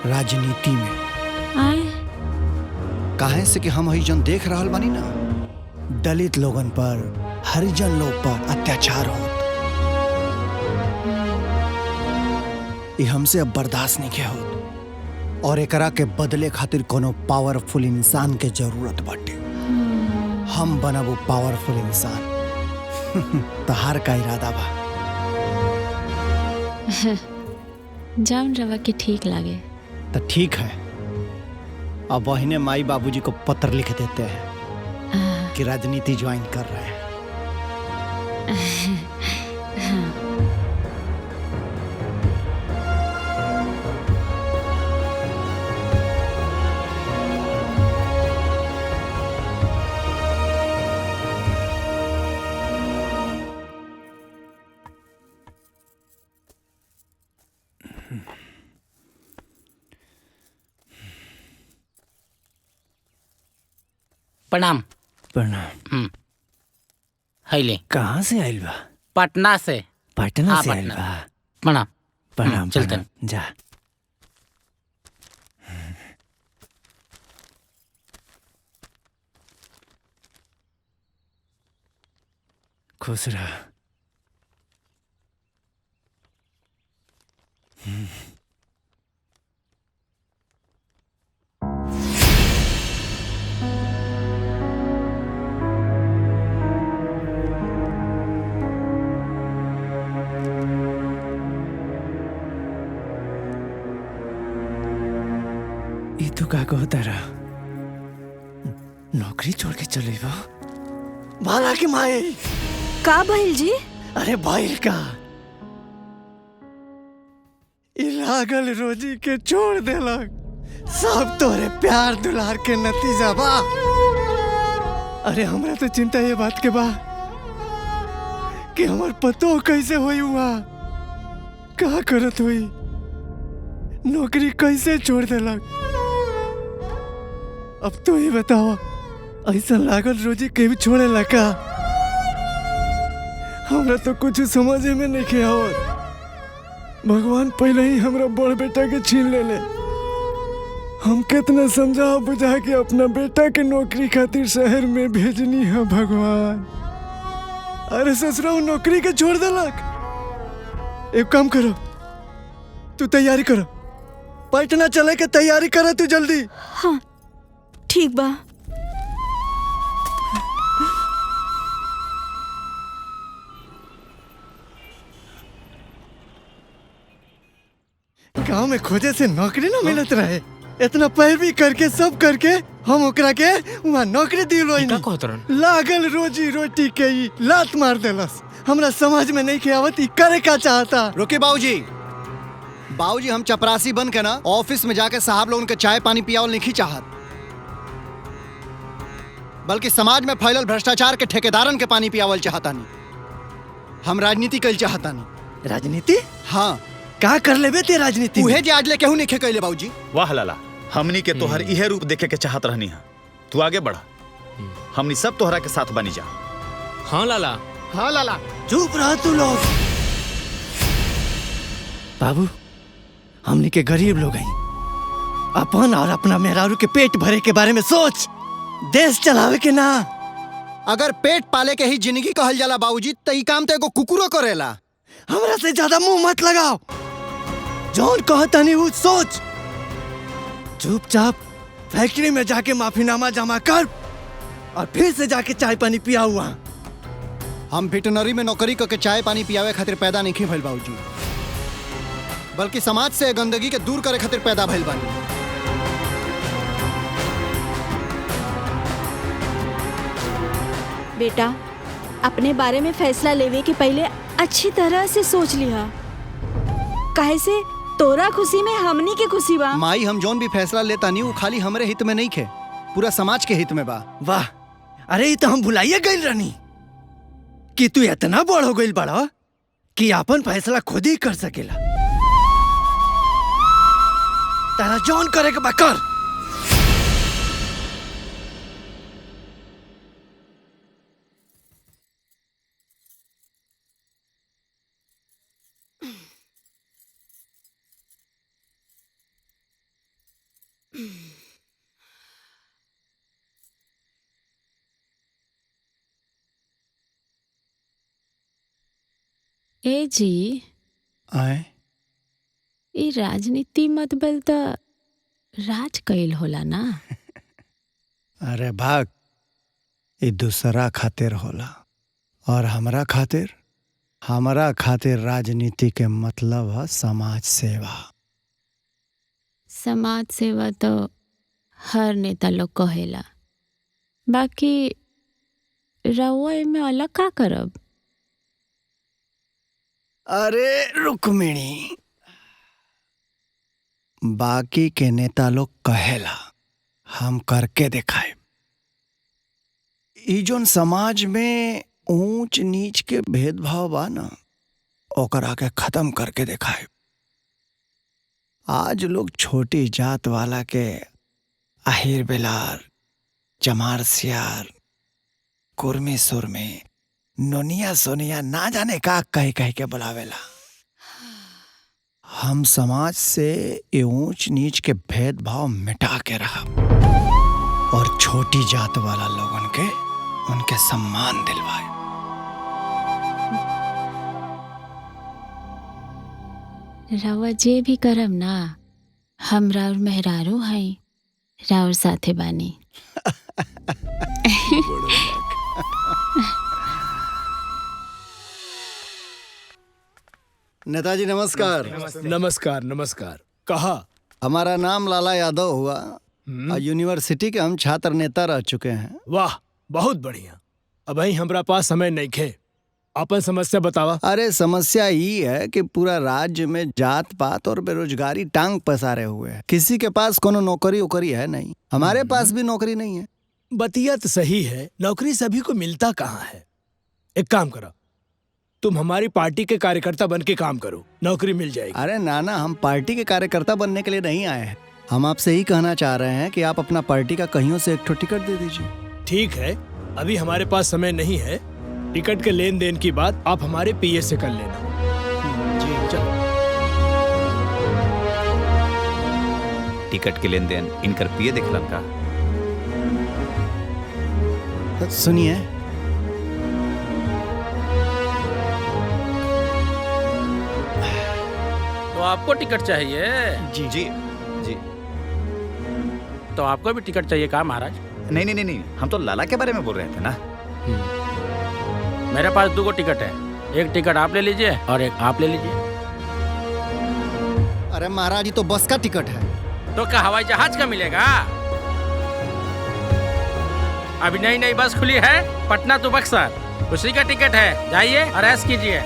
राजनीति में। आए? काहे से कि हम ही जन देख रहल बानी ना, दलित लोगन पर, हरिजन लोग पर अत्याचार हो, ये हमसे अब बर्दाश्त नहीं के होत और एकरा के बदले खातिर कोनो पावरफुल इंसान के जरूरत बाटे। हम बनबो पावरफुल इंसान। तहार का इरादा बा? जाऊन रवा के ठीक लागे तो ठीक है। अब वही माई बाबूजी को पत्र लिख देते हैं कि राजनीति ज्वाइन कर रहे हैं। प्रणाम। प्रणाम। हैले कहाँ से आइल बा? पटना से। पटना हाँ, से आइल पटना। बा। प्रणाम। प्रणाम। चलते प्रणाम। जा। खुश रह। तू का कहता रहा? नौकरी छोड़ के चले बा? भाला के माए का भइल जी? अरे भाई का लागल रोजी के छोड़ देलक। सब तोरे प्यार दुलार के नतीजा बा। अरे हमरा तो चिंता ये बात के बा कि हमार पतो कैसे हुई हुआ, का करत हुई, नौकरी कैसे छोड़ देलक। अब तो ही बताओ, ऐसा लागल रोजी के भी छोड़े लगा? हमरा तो कुछ समझ में नहीं आवत। भगवान पहले ही हमरा बड़ बेटा के छीन ले। हम कितना समझा बुझा के अपना बेटा के नौकरी खातिर शहर में भेजनी है भगवान। अरे ससुराल नौकरी के छोड़ देलक। एक काम करो, तू तैयारी करो, पटना चले के तैयारी करो तू जल्दी। हाँ ठीक बा। गांव में खोजे से नौकरी ना मिलत रहे। इतना पैरवी करके सब करके हम ओकरा के वहाँ नौकरी दिलवाई। लागल रोजी रोटी के ही लात मार देलस। हमरा समझ में नहीं के आवत ई करे का चाहता। रुके बाबूजी, बाबूजी हम चपरासी बन के ना ऑफिस में जाके साहब लोगन के चाय पानी पियावल नहीं चाहत, बल्कि समाज में फैलल भ्रष्टाचार के ठेकेदारन के पानी पियावल चाहता नहीं। हम राजनीति कल चाहता नहीं। राजनीति? हाँ। का कर लेबे ते राजनीति? उहे जे आज ले केहू नहीं कैले बाबूजी। वाह लाला, हमनी के तोहर इहे रूप देखे के चाहत रहनी है। तू आगे बढ़ा, हमनी सब तोहरा के साथ बनी जा। हाँ लाला। हाँ लाला। चुप रह तू लोग। बाबू, हमनी के गरीब लोग हैं, अपन और अपना मेहरारू के पेट भरे के बारे में सोच। देश चलावे के ना। अगर पेट पाले के ही जिंदगी कहल जाला बाबूजी, तो ई काम तो एगो कुकुरो करेला। हमरा से ज्यादा मुंह मत लगाओ। जौन कहता नहीं वो सोच। चुपचाप फैक्ट्री में जाके माफीनामा जमा कर और फिर से जाके चाय पानी पिया हुआ। हम वेटरनरी में नौकरी करके चाय पानी पियावे खातिर पैदा नहीं भइल बाबूजी, बल्कि समाज से गंदगी के दूर करे खातिर पैदा भइल बानी। बेटा, अपने बारे में फैसला लेवे के पहले अच्छी तरह से सोच लिया। काहे से तोरा खुशी में हमनी के खुशी बा। माई हम जौन भी फैसला लेता नहीं वो खाली हमरे हित में नहीं खे, पूरा समाज के हित में बा। वाह, अरे ये तो हम भुलाइए गइल रहनी कि तू इतना बड़ हो गइल बड़ा कि अपन फैसला खुद ही कर सकेला। तारा जौन करे के बा कर। ए जी आए ई राजनीति मत बल त राज कइल होला ना। अरे भाग, ये दूसरा खातिर होला और हमरा खातिर राजनीति के मतलब है समाज सेवा। समाज सेवा तो हर नेता लोग कहेला, बाकी रउआ में अलग का करब? अरे रुक्मिणी, बाकी के नेता लोग कहेला, हम करके दिखाए। ई जोन समाज में ऊंच नीच के भेदभाव बा ना, ओकरा के खत्म करके दिखाए। आज लोग छोटी जात वाला के आहिर बेलार, चमार सियार, कुर्मी सुरमी, नोनिया सोनिया ना जाने का कह कह के बुलावेला। हम समाज से ये ऊंच नीच के भेदभाव मिटा के रहा और छोटी जात वाला लोगन के उनके सम्मान दिलवाए। रउआ जे भी करब ना, हम राउर मेहरारू हई, राउर साथे बानी। नेताजी नमस्कार। नमस्कार नमस्कार। कहा? हमारा नाम लाला यादव हुआ और यूनिवर्सिटी के हम छात्र नेता रह चुके हैं। वाह, बहुत बढ़िया। अब ही हमरा पास समय नहीं खे, अपन समस्या बतावा। अरे समस्या ये है कि पूरा राज्य में जात पात और बेरोजगारी टांग पसारे हुए है। किसी के पास कोनो नौकरी वोकरी है नहीं, हमारे पास भी नौकरी नहीं है। बतिया तो सही है, नौकरी सभी को मिलता कहाँ है। एक काम करो, तुम हमारी पार्टी के कार्यकर्ता बन के काम करो, नौकरी मिल जाएगी। अरे नाना, हम पार्टी के कार्यकर्ता बनने के लिए नहीं आए हैं। हम आपसे ही कहना चाह रहे हैं कि आप अपना पार्टी का कहीं से एक ठो टिकट दे दीजिए। ठीक है, अभी हमारे पास समय नहीं है। टिकट के लेन देन की बात आप हमारे पीए से कर लेना। जी चलो। टिकट के लेन देन इनकर पिए देखलन का। सुनिए, तो आपको टिकट चाहिए? जी जी जी। तो आपको भी टिकट चाहिए का महाराज? नहीं नहीं नहीं, हम तो लाला के बारे में बोल रहे थे ना। मेरे पास 2 टिकट है, एक टिकट आप ले लीजिए और एक आप ले लीजिए। अरे महाराज, ये तो बस का टिकट है। तो क्या हवाई जहाज का मिलेगा? अभी नई नई बस खुली है, पटना टू बक्सर, उसी का टिकट है। जाइए और ऐश कीजिए।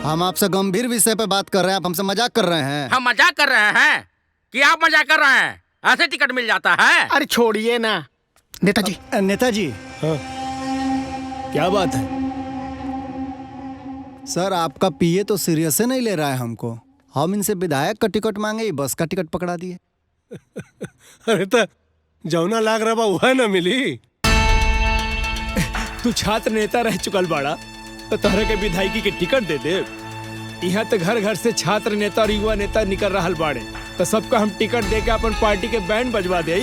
हम आपसे गंभीर विषय पे बात कर रहे हैं, आप हमसे मजाक कर रहे हैं। हम मजाक कर रहे हैं कि आप मजाक कर रहे हैं? ऐसे टिकट मिल जाता है? अरे छोड़िए ना नेताजी। नेताजी, हाँ, क्या बात है? सर, आपका पीए तो सीरियस से नहीं ले रहा है हमको। हम इनसे विधायक का टिकट मांगे, बस का टिकट पकड़ा दिए। अरे तो जौना लाग रहा वह ना मिली। तू छात्र नेता रह चुकल बाड़ा तो तोहरे के विधायकी के टिकट दे दे। यहाँ तो घर घर से छात्र नेता और युवा नेता निकल रहा बाड़े, तो सबका हम टिकट दे के अपन पार्टी के बैंड बजवा दे।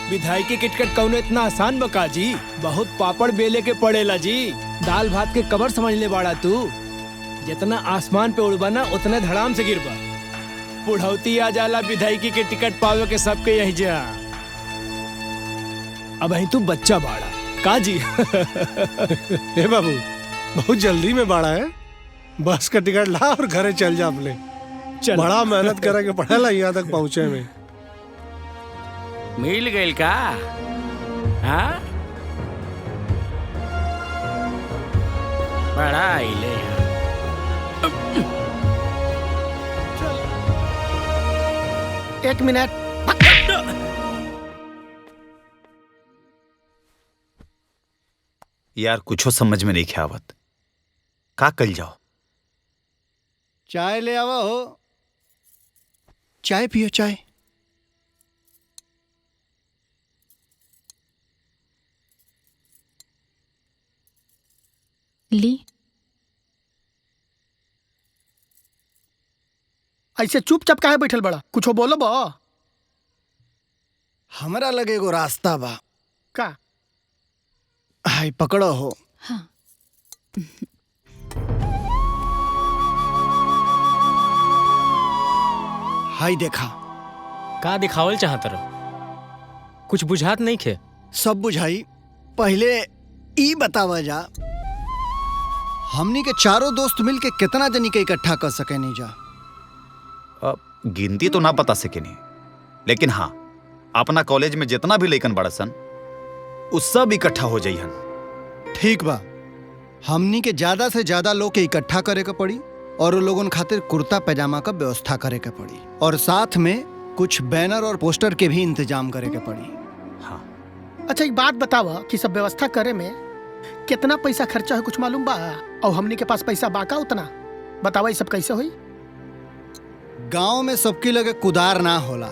विधायकी के टिकट कौन इतना आसान बका जी? बहुत पापड़ बेले के पड़ेला जी। दाल भात के कबर समझ ले बाड़ा तू। जितना आसमान पे उड़बा ना उतने धड़ाम से गिरबा। बुढ़ौती आ जाला विधायकी के टिकट पावे के सबके यही जा। अब तू बच्चा बाड़ा का जी? हे बाबू, बहुत जल्दी में बाड़ा है, बस का टिकट ला और घरे चल जा अपने। चल। बड़ा मेहनत करे के पड़ेला यहाँ तक पहुँचे में। मिल गई का? हाँ, बड़ा आइले। एक मिनट। यार कुछो समझ में नहीं ख्यावत, का कल जाओ। चाय ले आवा हो। चाय पियो चाय। ली। ऐसे चुपचाप काहे बैठल बड़ा, कुछो बोलो बा। हमरा लगे एगो रास्ता बा। का? हाय पकड़ो हो। हाँ। हाय देखा। का दिखावल चाहत रहो? कुछ बुझात नहीं खे? सब बुझाई। पहले ई बतावा जा, हमनी के चारों दोस्त मिल के कितना जनी के इकट्ठा कर सके नहीं जा। गिनती तो ना पता सके नहीं, लेकिन हाँ अपना कॉलेज में जितना भी लइकन बड़ा सन उस सब इकट्ठा हो जाइहन। ठीक बा, हमनी के ज्यादा से ज्यादा लोग के इकट्ठा करे के पड़ी और लोगन खातिर कुर्ता पैजामा का व्यवस्था करे के पड़ी और साथ में कुछ बैनर और पोस्टर के भी इंतजाम करे के पड़ी। अच्छा एक बात बतावा कि सब व्यवस्था करे में कितना पैसा खर्चा है, कुछ मालूम बा? और हमनी के पास पैसा बाका उतना बतावा, ये सब कैसे हुई? गांव में सबके लगे कुदार ना होला,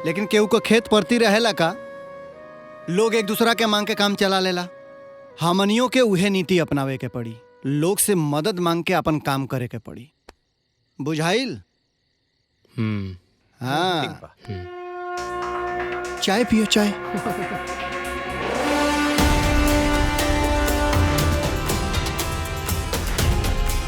लेकिन केहू को खेत परती रहेला का लोग एक दूसरा के मांग के काम चला लेला। हमनियों के उहे नीति अपनावे के पड़ी, लोग से मदद मांग के अपन काम करे के पड़ी। बुझाइल? हाँ। चाय पियो चाय।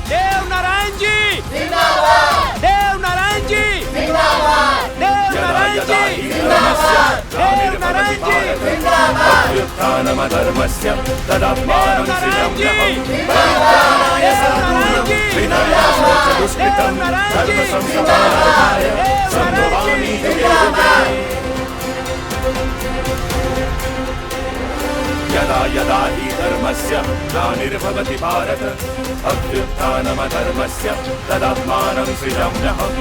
देव नारायण जी जिंदाबाद। देव नारायण जी जिंदाबाद। देव नारायण जी जिंदाबाद। देव नारायण जी जिंदाबाद। उत्थानम धर्मस्य तदात्मानं सिद्धं जिंदाबाद। देव नारायण जी विनाशाय दुष्कृतं धर्म संस्थापनाय संभवामि जिंदाबाद। यदा यदा हि धर्मस्य ग्लानिर्भवति भारत अभ्युत्थानमधर्मस्य तदात्मानं सृजाम्यहम्।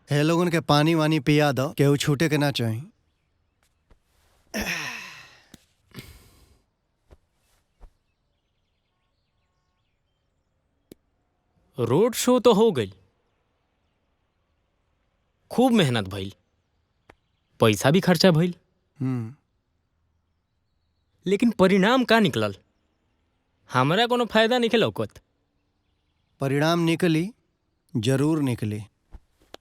हे लोगन के पानी वानी पिया दो, केहू छूटे के ना चाही। रोड शो तो हो गई, खूब मेहनत भइल, पैसा भी खर्चा भइल, लेकिन परिणाम का निकलल? हमरा कोनो फायदा नहीं लौकत। परिणाम निकली, जरूर निकली।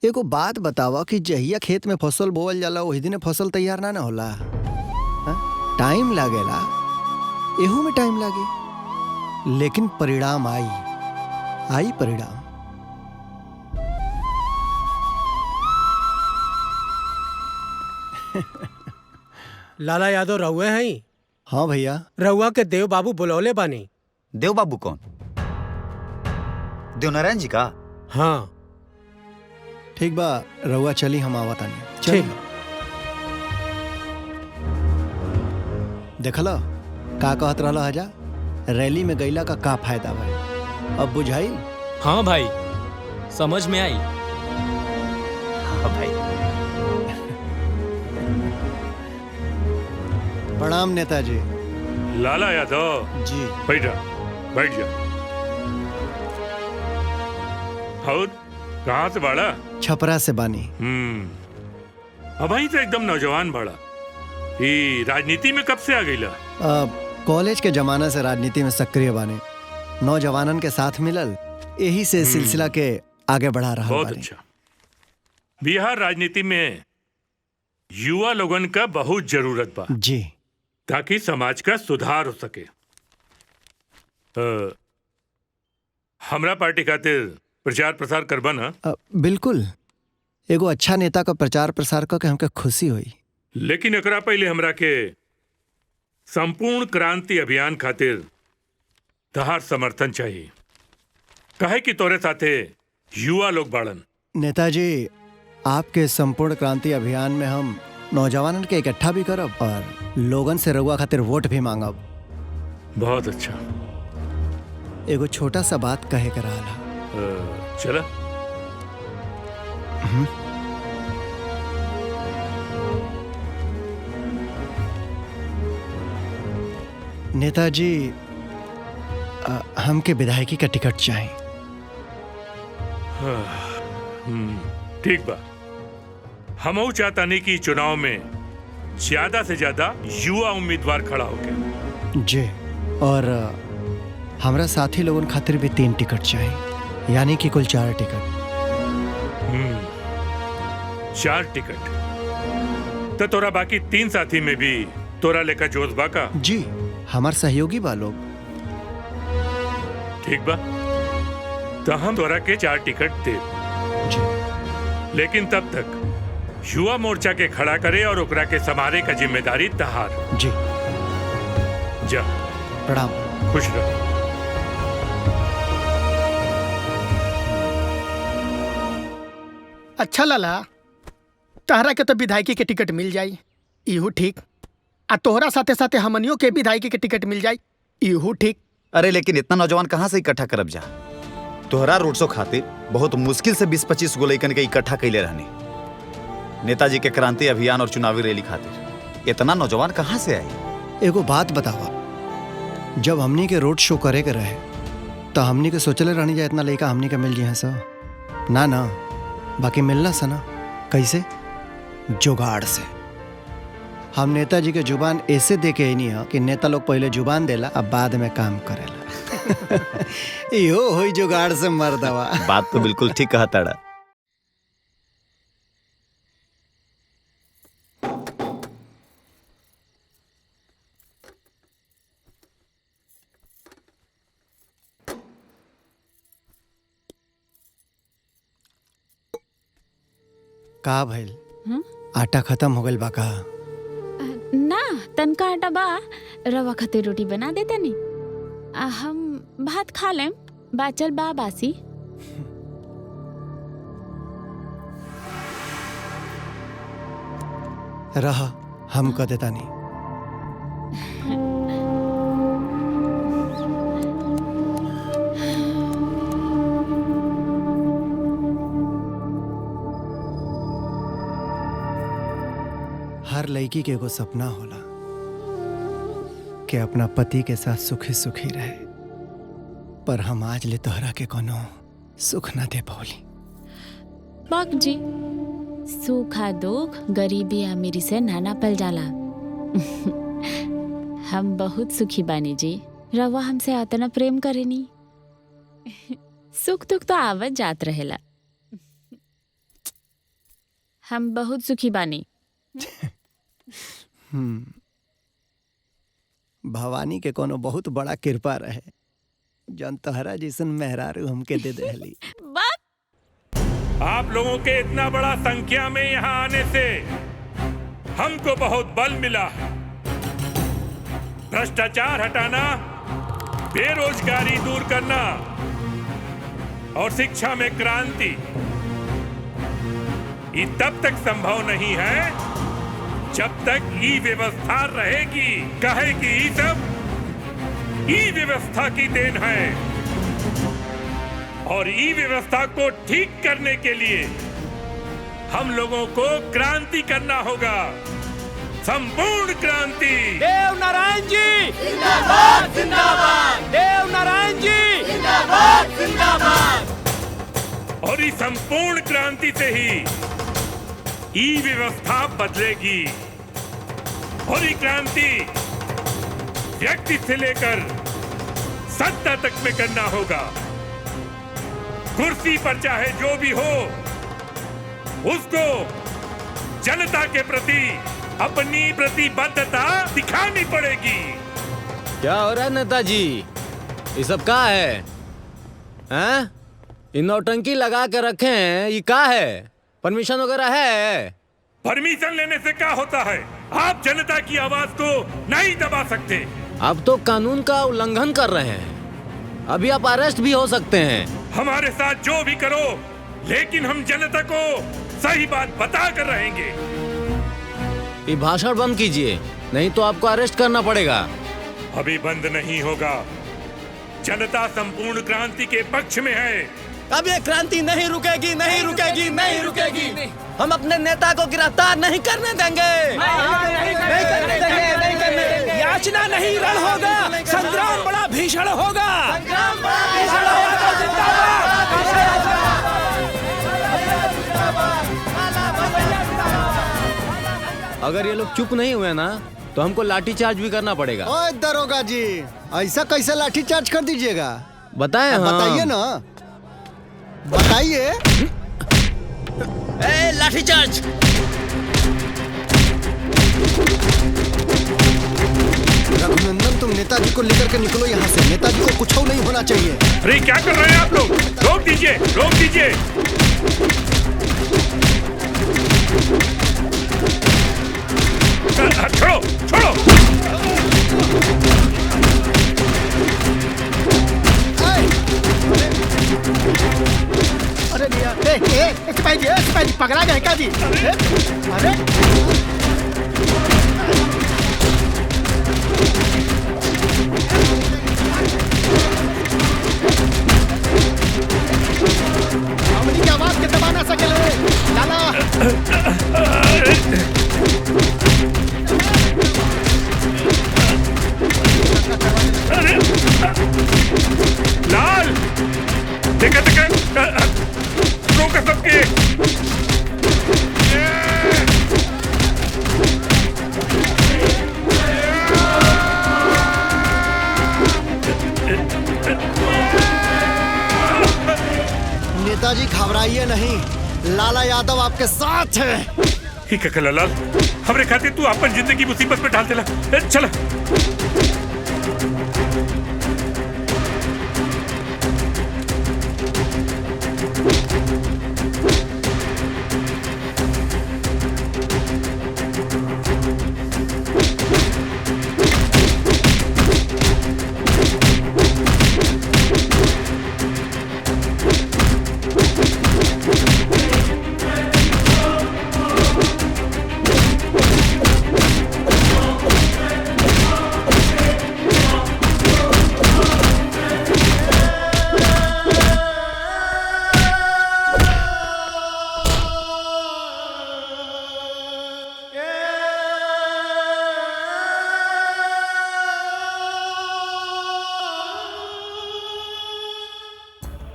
एगो बात बतावा कि जहिया खेत में फसल बोवल जाला वही दिन फसल तैयार ना होला। टाइम लागेला, एहू में टाइम लागे, लेकिन परिणाम आई परिणाम। लाला यादव रहुए हैं? हाँ भैया। रहुआ के देव बाबू बुलौले बानी। देव बाबू कौन? देव नारायण जी का? हाँ। ठीक बा, रहुआ चली, हम आवत आनी। ठीक। देखला का कहत रहला हजा, रैली में गईला का फायदा भाई? अब बुझाई? हाँ भाई, समझ में आई। हाँ भाई। प्रणाम नेताजी। लाला यादव जी। बैठ जा। और कहाँ से बाड़ा? छपरा से बानी। अभी तो एकदम नौजवान बाड़ा, ये राजनीति में कब से आ गईला? कॉलेज के जमाना से राजनीति में सक्रिय बानी, नौजवानन के साथ मिलल, यही से सिलसिला के आगे बढ़ा रहा। बहुत अच्छा। बिहार राजनीति में युवा लोगन का बहुत जरूरत बा जी, ताकि समाज का सुधार हो सके। हमरा पार्टी खातिर प्रचार प्रसार करबा ना? बिल्कुल, एगो अच्छा नेता का प्रचार प्रसार करके हमके खुशी हुई। लेकिन एकरा पहले हमरा के संपूर्ण क्रांति अभियान खातिर तहार समर्थन चाहिए, काहे कि तोरे साथे युवा लोग बाड़न। नेताजी, आपके संपूर्ण क्रांति अभियान में हम नौजवानन के इकट्ठा भी करब और लोगन से रउआ खातिर वोट भी मांगब। बहुत अच्छा। एगो छोटा सा बात कहे के रहा। चला। नेताजी, हमके विधायकी का टिकट चाहिए। ठीक बा। हमऊ चाहता नहीं कि चुनाव में ज्यादा से ज्यादा युवा उम्मीदवार खड़ा होके। जी, और हमरा साथी लोगन खातिर भी 3 टिकट चाहिए, यानी कि कुल 4 टिकट। 4 टिकट तो तोरा बाकी 3 साथी में भी तोरा लेकर जोश बा का? जी, हमार सहयोगी बा लोग। ठीक बा, तो हम तोरा के 4 टिकट दे। लेकिन तब तक युवा मोर्चा के खड़ा करे और ओकरा के संभाले का जिम्मेदारी तहार। जी। जा। प्रणाम। खुश रहो। अच्छा लाला, तहरा के तो विधायकी के टिकट मिल जाई, इहू ठीक। आ तोहरा साथे साथे हमनियों के विधायकी के टिकट मिल जाई, इहू ठीक। अरे लेकिन इतना नौजवान कहाँ से इकट्ठा करब जा? तोहरा रोड शो खातिर बहुत मुश्किल से 20-25 गो लइकन के इकट्ठा कैले रहनी। नेताजी के क्रांति अभियान और चुनावी रैली खातिर इतना नौजवान कहाँ से आए? एगो बात बतावा, जब हमनी के रोड शो करे के रहे तो हमनी के सोचले रहनी जा इतना लइका हमनी के मिल जी सब ना ना, बाकी मिलना सा ना। कैसे? जुगाड़ से। हम नेताजी के जुबान ऐसे दे के नहीं है कि नेता लोग पहले जुबान देला अब बाद में काम करेला। यो होई जुगाड़ से मर्दवा। बात तो बिल्कुल ठीक कहा ताड़ा। का भइल? आटा खत्म हो गइल बा का? ना, तनका आटा बा, रवा खातिर रोटी बना देते नी। हम भात खा लेम, बाचल बा बासी। रहा, हम कह देता नहीं। हर लड़की के एगो सपना होला कि अपना पति के साथ सुखी सुखी रहे, पर हम आज ले तोहरा के कोनो सुख ना दे पौली। बाक जी, सूखा दुख गरीबी अमीरी से नाना पल जाला। हम बहुत सुखी बानी जी, रवा हमसे आतना प्रेम करेनी। सुख दुख तो आवत जात रहेला। हम बहुत सुखी बानी। भवानी के कोनो बहुत बड़ा कृपा रहे, जन तोहरा जैसन मेहरारू हमके दे देली। आप लोगों के इतना बड़ा संख्या में यहाँ आने से हमको बहुत बल मिला। भ्रष्टाचार हटाना, बेरोजगारी दूर करना और शिक्षा में क्रांति, ये तब तक संभव नहीं है जब तक ई व्यवस्था रहेगी। कहे कि ई सब ई व्यवस्था की देन है और ई व्यवस्था को ठीक करने के लिए हम लोगों को क्रांति करना होगा, संपूर्ण क्रांति। देव नारायण जी जिंदाबाद जिंदाबाद, देव नारायण जी जिंदाबाद जिंदाबाद। और इस संपूर्ण क्रांति से ही ई व्यवस्था बदलेगी और ये क्रांति व्यक्ति से लेकर सत्ता तक में करना होगा। कुर्सी पर चाहे जो भी हो, उसको जनता के प्रति अपनी प्रतिबद्धता दिखानी पड़ेगी। क्या हो रहा है नेताजी? ये सब का है? हैं? ये नौटंकी लगा के रखे हैं, ये का है? परमिशन वगैरह है? परमिशन लेने से क्या होता है? आप जनता की आवाज को नहीं दबा सकते। अब तो कानून का उल्लंघन कर रहे हैं, अभी आप अरेस्ट भी हो सकते हैं। हमारे साथ जो भी करो, लेकिन हम जनता को सही बात बता कर रहेंगे। ये भाषण बंद कीजिए, नहीं तो आपको अरेस्ट करना पड़ेगा। अभी बंद नहीं होगा। जनता संपूर्ण क्रांति के पक्ष में है। अब ये क्रांति नहीं रुकेगी, नहीं रुकेगी, नहीं रुकेगी। हम अपने नेता को गिरफ्तार नहीं करने देंगे, नहीं करने देंगे, नहीं करने देंगे। याचना नहीं, रण होगा, संग्राम बड़ा भीषण होगा। अगर ये लोग चुप नहीं हुए ना तो हमको लाठीचार्ज भी करना पड़ेगा। ओए दरोगा जी, ऐसा कैसे लाठीचार्ज कर दीजिएगा? बताएं। हाँ। बताइए ना, बताइए। लाठीचार्ज। रघुनंदन, तुम नेताजी को लेकर के निकलो यहाँ से। नेताजी को कुछ नहीं होना चाहिए। अरे क्या कर रहे हैं आप लोग? रोक दीजिए, रोक दीजिए। छोड़ो, छोड़ो। अरे भैया, सिपाही पकड़ा गया क्या जी? अरे हमनी की आवाज के दबा ना सके लाला। लाल, देखा देखा, रोका सबके। नेताजी घबराइए नहीं, लाला यादव आपके साथ है। ठीक है कलालाल, हमरे खातिर तू अपन जिंदगी मुसीबत में डाल देला। चला।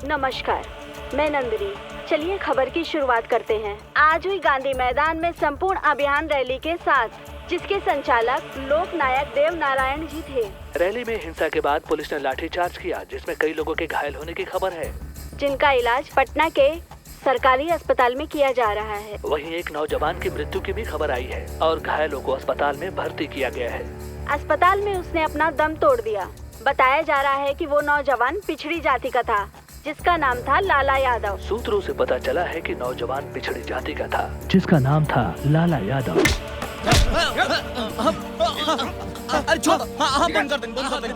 नमस्कार, मैं नंदिनी। चलिए खबर की शुरुआत करते हैं। आज हुई गांधी मैदान में संपूर्ण अभियान रैली के साथ, जिसके संचालक लोक नायक देव नारायण जी थे। रैली में हिंसा के बाद पुलिस ने लाठीचार्ज किया, जिसमें कई लोगों के घायल होने की खबर है, जिनका इलाज पटना के सरकारी अस्पताल में किया जा रहा है। वहीं एक नौजवान की मृत्यु की भी खबर आई है और घायलों को अस्पताल में भर्ती किया गया है। अस्पताल में उसने अपना दम तोड़ दिया। बताया जा रहा है कि वो नौजवान पिछड़ी जाति का था, जिसका नाम था लाला यादव। सूत्रों से पता चला है कि नौजवान पिछड़ी जाति का था, जिसका नाम था लाला यादव। अरे छोड़, हाँ बंद कर देंगे, बंद कर देंगे।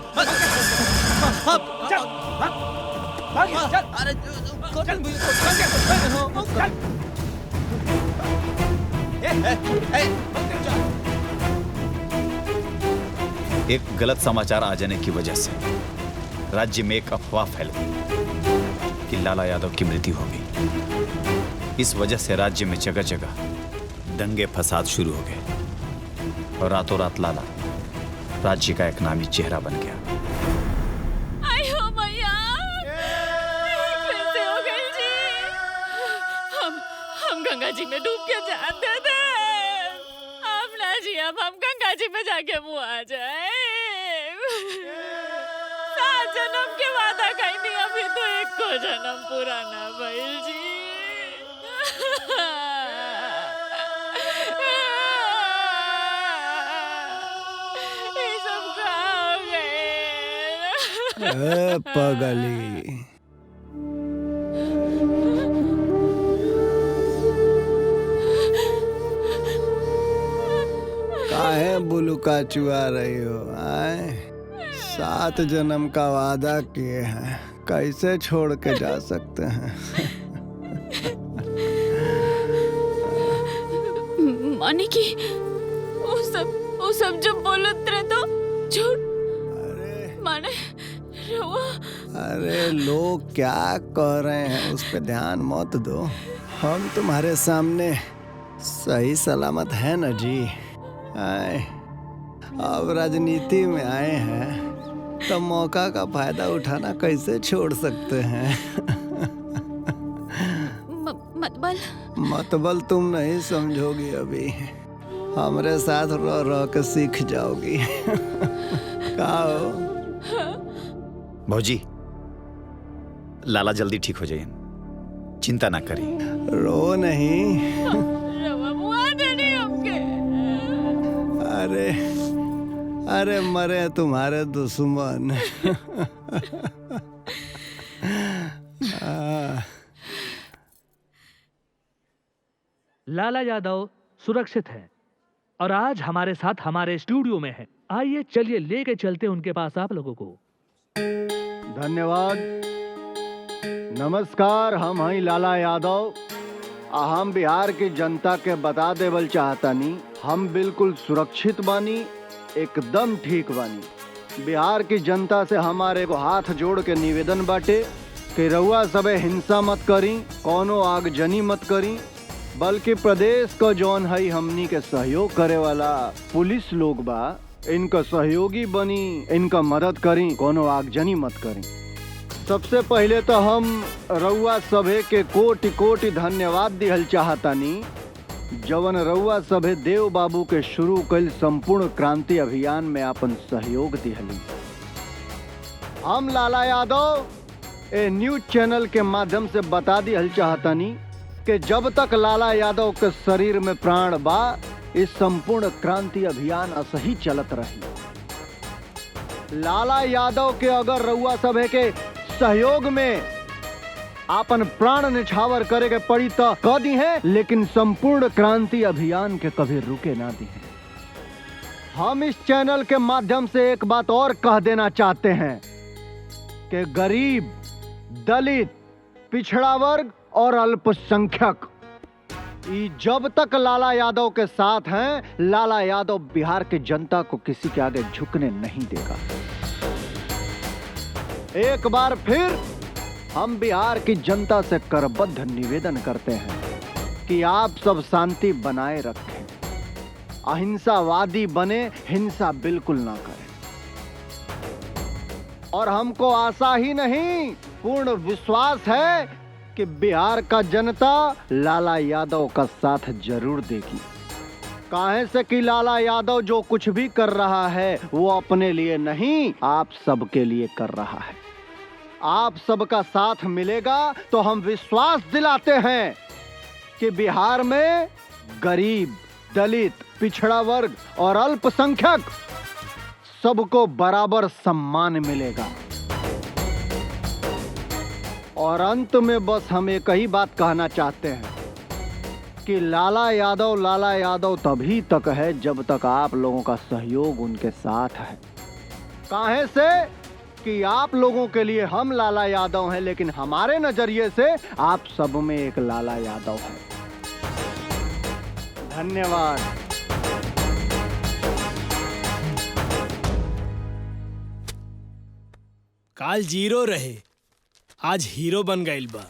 एक गलत समाचार आ जाने की वजह से राज्य में एक अफवाह फैल गई कि लाला यादव की मृत्यु हो गई। इस वजह से राज्य में जगह जगह दंगे फसाद शुरू हो गए और रातों रात लाला राज्य का एक नामी चेहरा बन गया। आयो मैया, कैसे हो गई जी? हम गंगा जी में डूब के जाते थे। अब ना जी, अब हम गंगा जी में जाके मुँह आ जाए। 7 जन्म के वादा कहीं नहीं, अभी तो 1 जन्म पूरा ना भइल जी। ये सब कहाँ हो गए? पगली, काहे बुलुका चुआ रही हो? आए 7 जन्म का वादा किए हैं, कैसे छोड़ के जा सकते हैं? माने कि वो सब जब बोलत रहे तो झूठ माने रवा। अरे लोग क्या कह रहे हैं उस पे ध्यान मत दो। हम तुम्हारे सामने सही सलामत है ना जी। आए अब राजनीति में आए हैं तो मौका का फायदा उठाना कैसे छोड़ सकते हैं। मतबल मतबल तुम नहीं समझोगी अभी, हमरे साथ रह रह के सीख जाओगी। का हो? भौजी, लाला जल्दी ठीक हो जाइए, चिंता ना करिए। रो नहीं। रवा मुआ देनी हमके। अरे अरे मरे तुम्हारे दुश्मन। लाला यादव सुरक्षित है और आज हमारे साथ हमारे स्टूडियो में है। आइए चलिए लेके चलते उनके पास आप लोगों को। धन्यवाद। नमस्कार, हम हैं लाला यादव। हम बिहार की जनता के बता देवल चाहतानी, हम बिल्कुल सुरक्षित बानी, एकदम ठीक बानी। बिहार की जनता से हमारे को हाथ जोड़ के निवेदन बाटे कि रउआ सबे हिंसा मत करी, कोनो आगजनी मत करी, बल्कि प्रदेश का जौन है हमनी के सहयोग करे वाला पुलिस लोग बा, इनका सहयोगी बनी, इनका मदद करी, कोनो आगजनी मत करी। सबसे पहले तो हम रउआ सभे के कोटि कोटि धन्यवाद दिहल चाहतानी, जवन रउआ सभे देव बाबू के शुरू कल संपूर्ण क्रांति अभियान में अपन सहयोग दिहली। हम लाला यादव ए न्यूज चैनल के माध्यम से बता दिहल चाहतानी कि जब तक लाला यादव के शरीर में प्राण बा, इस संपूर्ण क्रांति अभियान असही चलत रही। लाला यादव के अगर रउआ सभे के सहयोग में आपन प्राण निछावर करे के पड़ी तो कह दी है, लेकिन संपूर्ण क्रांति अभियान के कभी रुके ना दी है। हम इस चैनल के माध्यम से एक बात और कह देना चाहते हैं कि गरीब, दलित, पिछड़ा वर्ग और अल्पसंख्यक जब तक लाला यादव के साथ हैं, लाला यादव बिहार की जनता को किसी के आगे झुकने नहीं देगा। एक बार फिर हम बिहार की जनता से करबद्ध निवेदन करते हैं कि आप सब शांति बनाए रखें, अहिंसावादी बने, हिंसा बिल्कुल ना करें। और हमको आशा ही नहीं, पूर्ण विश्वास है कि बिहार का जनता लाला यादव का साथ जरूर देगी। काहे से कि लाला यादव जो कुछ भी कर रहा है वो अपने लिए नहीं, आप सबके लिए कर रहा है। आप सबका साथ मिलेगा तो हम विश्वास दिलाते हैं कि बिहार में गरीब, दलित, पिछड़ा वर्ग और अल्पसंख्यक सबको बराबर सम्मान मिलेगा। और अंत में बस हम एक ही बात कहना चाहते हैं कि लाला यादव तभी तक है जब तक आप लोगों का सहयोग उनके साथ है। काहे से कि आप लोगों के लिए हम लाला यादव हैं, लेकिन हमारे नजरिए से आप सब में एक लाला यादव है। धन्यवाद। काल जीरो रहे, आज हीरो बन गईल बा।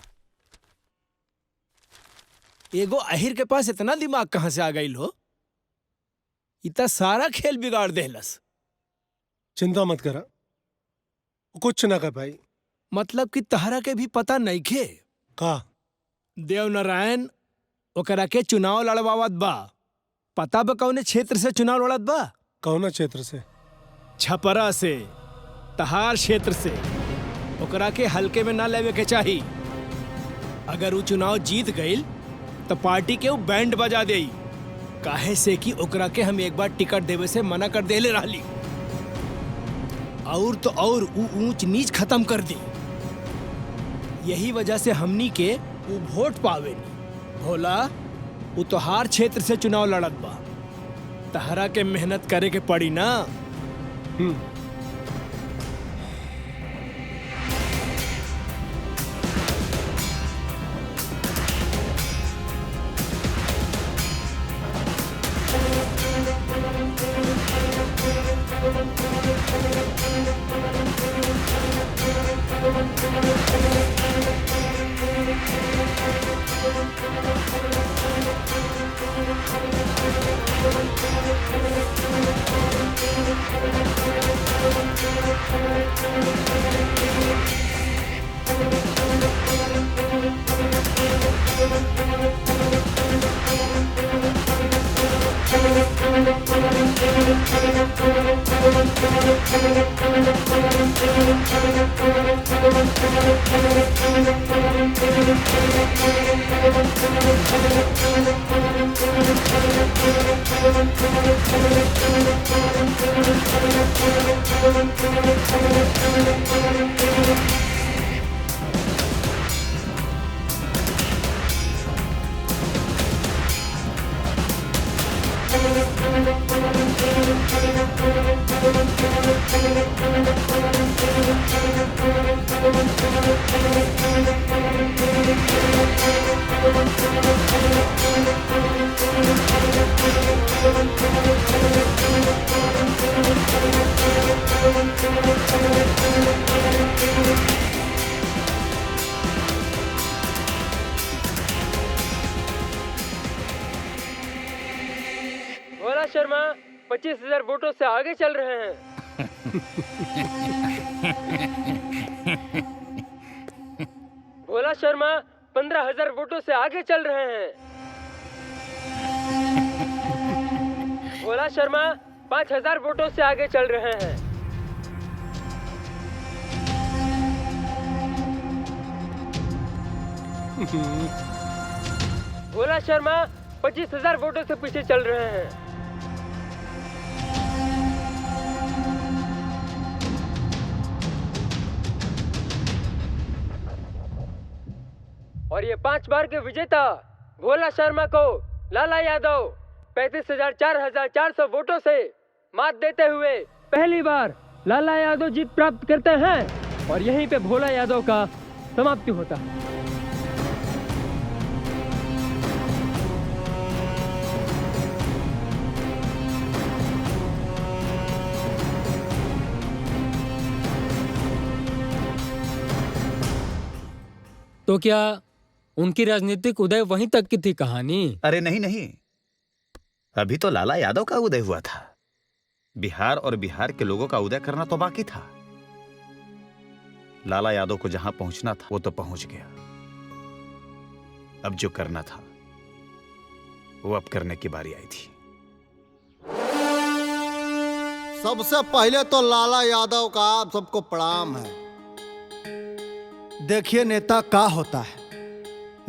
एगो अहिर के पास इतना दिमाग कहां से आ गईल हो? इतना सारा खेल बिगाड़ देहलस। चिंता मत करा, कुछ ना कर भाई। मतलब कि तहरा के भी पता नहीं खे का देव नारायण ओकरा के चुनाव लड़वावत बा। पता बा कौने क्षेत्र से चुनाव लड़त बा? कौना क्षेत्र से? छपरा से, तहार क्षेत्र से। ओकरा के हल्के में ना लेवे के चाही। अगर वो चुनाव जीत गईल तो पार्टी के वो बैंड बजा देई। काहे से कि ओकरा के हम एक बार टिकट देवे से मना कर देले रहली। और तो और वो ऊंच नीच खत्म कर दी। यही वजह से हमनी के वो वोट पावे नहीं। भोला, वो तोहार क्षेत्र से चुनाव लड़त बा, तहरा के मेहनत करे के पड़ी ना। भोला शर्मा 25,000 वोटों से आगे चल रहे हैं। भोला शर्मा 15,000 वोटों से आगे चल रहे हैं। भोला शर्मा 5,000 वोटों से आगे चल रहे हैं। भोला शर्मा 25,000 वोटों से पीछे चल रहे हैं। और ये 5 बार के विजेता भोला शर्मा को लाला यादव 35,000 वोटों से मात देते हुए पहली बार लाला यादव जीत प्राप्त करते हैं और यहीं पे भोला यादव का समाप्ति होता है। तो क्या उनकी राजनीतिक उदय वहीं तक की थी कहानी? अरे नहीं नहीं, अभी तो लाला यादव का उदय हुआ था। बिहार और बिहार के लोगों का उदय करना तो बाकी था। लाला यादव को जहां पहुंचना था वो तो पहुंच गया। अब जो करना था वो अब करने की बारी आई थी। सबसे पहले तो लाला यादव का आप सबको प्रणाम है। देखिए नेता क्या होता है।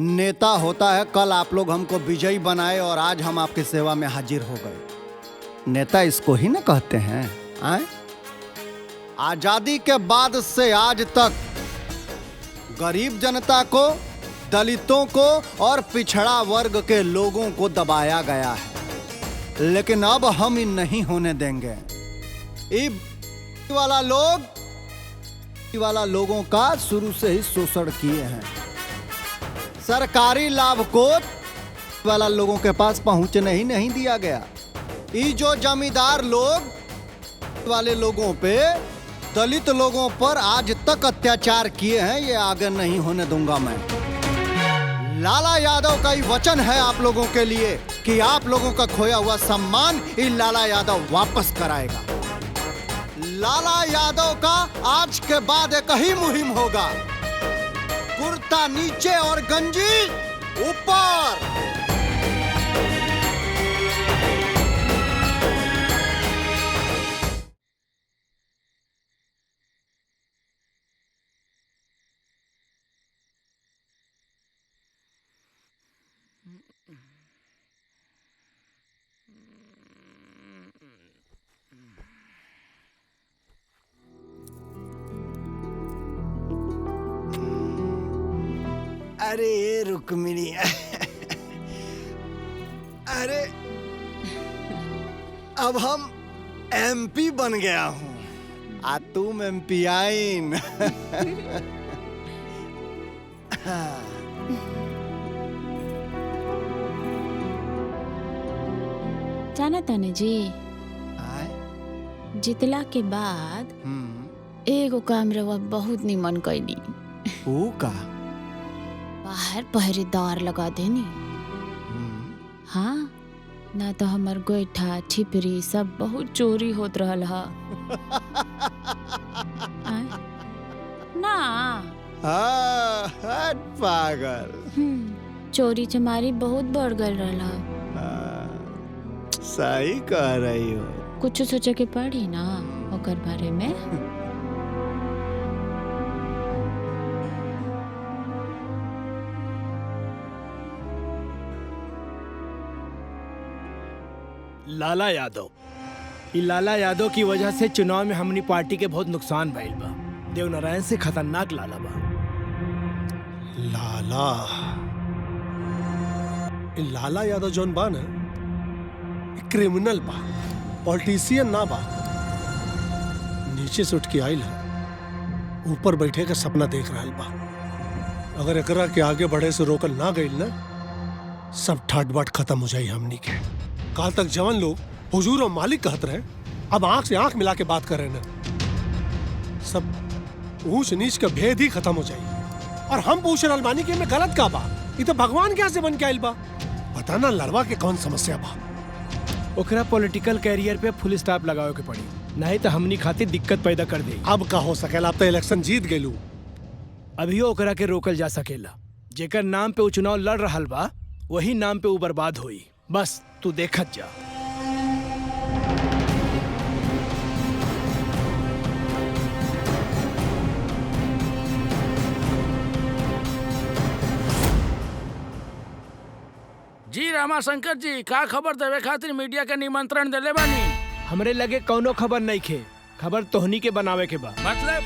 नेता होता है कल आप लोग हमको विजयी बनाए और आज हम आपकी सेवा में हाजिर हो गए। नेता इसको ही ना कहते हैं। आजादी के बाद से आज तक गरीब जनता को, दलितों को और पिछड़ा वर्ग के लोगों को दबाया गया है, लेकिन अब हम इन नहीं होने देंगे। वाला लोगों का शुरू से ही शोषण किए हैं। सरकारी लाभ को वाला लोगों के पास पहुंचने ही नहीं दिया गया। ये जो जमींदार लोग वाले लोगों पे, दलित लोगों पर आज तक अत्याचार किए हैं, ये आगे नहीं होने दूंगा मैं। लाला यादव का ये वचन है आप लोगों के लिए कि आप लोगों का खोया हुआ सम्मान ये लाला यादव वापस कराएगा। लाला यादव का आज के बाद एक ही मुहिम होगा, कुर्ता नीचे और गंजी ऊपर। अरे रुक्मिणी, अरे अब हम एमपी बन गया हूँ, आ तुम एमपी आइन। जाना ताने जी, जितला के बाद एगो काम रवा बहुत निमन कैली। वो का? बाहर पहरेदार लगा देनी। हाँ, ना तो हमार गोईठा छिपरी सब बहुत चोरी होत रहल हा। ना पागल। चोरी चमारी बहुत बढ़ गल रहला। सही कह रही हो। कुछ सोचे के पड़ी ना ओकर बारे में। लाला यादव, ई लाला यादव की वजह से चुनाव में हमनी पार्टी के बहुत नुकसान भइल बा। देवनारायण से खतरनाक लाला बा। लाला, लाला यादव जौन बा ना, क्रिमिनल बा, पॉलिटिशियन ना बा। नीचे से उठ के आइल है, ऊपर बैठे का सपना देख रहा बा। अगर एकरा के आगे बढ़े से रोकल ना गइल ना, सब ठाट बाट खत्म हो जाई हमनी के। काल तक जवान लोग हुजूर और मालिक कहत रहे, अब आंख से आंख मिला के बात कर रहे ना। सब ऊंच नीच का भेद ही खत्म हो जाई। और हम पूछ रहे अलमानी के में गलत का बा? ये तो भगवान क्या से बन के आइल बा? पता ना लड़वा के कौन समस्या बा। ओकरा पॉलिटिकल कैरियर पे फुल स्टॉप लगावे के पड़ी, नहीं तो हमनी खातिर दिक्कत पैदा कर दे। अब का हो सकेला? अब तो इलेक्शन जीत गेलू। अभी ओकरा के रोकल जा सकेला। जेकर नाम पे वो चुनाव लड़ रहल बा, वही नाम पे वो बर्बाद होई। बस तू देखत जा। जी रामाशंकर जी, का खबर देवे खातिर मीडिया के निमंत्रण देले बानी? हमरे लगे कौनो खबर नहीं खे। खबर तोहनी के बनावे के बा। मतलब?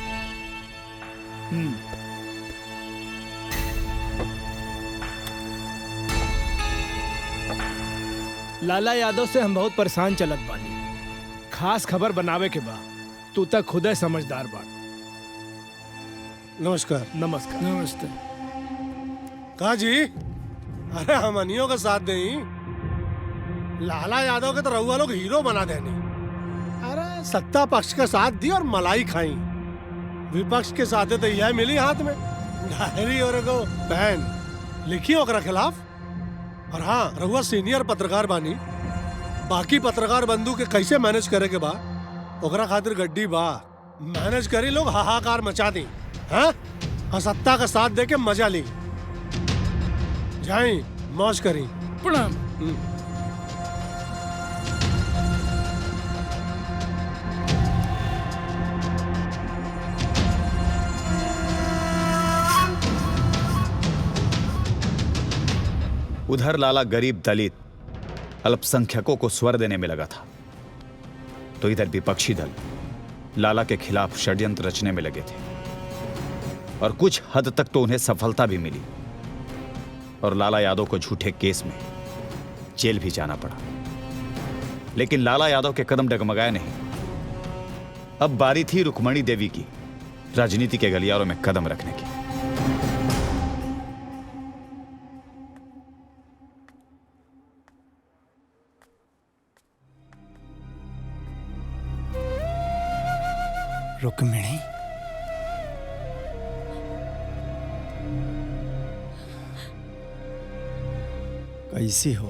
लाला यादव से हम बहुत परेशान चलत बानी। खास खबर बनावे के बा। तू तक खुद समझदार बा। नमस्कार। नमस्कार। नमस्ते। कहा जी, अरे हमनियों का साथ दें। लाला यादव के तो रउआ लोग हीरो बना देनी। अरे सत्ता पक्ष का साथ दी और मलाई खाई। विपक्ष के साथ तो यह मिली हाथ में डायरी और एगो पेन लिखी ओकरा खिलाफ। और हाँ, रउआ सीनियर पत्रकार बानी। बाकी पत्रकार बंधु के कैसे मैनेज करे के बा, ओकरा खातिर गड्डी बा। मैनेज करी, लोग हाहाकार मचा दी। हाँ, और सत्ता का साथ दे के मजा ली। जाई मौज करी। प्रणाम। उधर लाला गरीब, दलित, अल्पसंख्यकों को स्वर देने में लगा था, तो इधर विपक्षी दल लाला के खिलाफ षड्यंत्र रचने में लगे थे। और कुछ हद तक तो उन्हें सफलता भी मिली और लाला यादव को झूठे केस में जेल भी जाना पड़ा। लेकिन लाला यादव के कदम डगमगाए नहीं। अब बारी थी रुक्मणी देवी की राजनीति के गलियारों में कदम रखने की। रुक्मिणी, कैसी हो?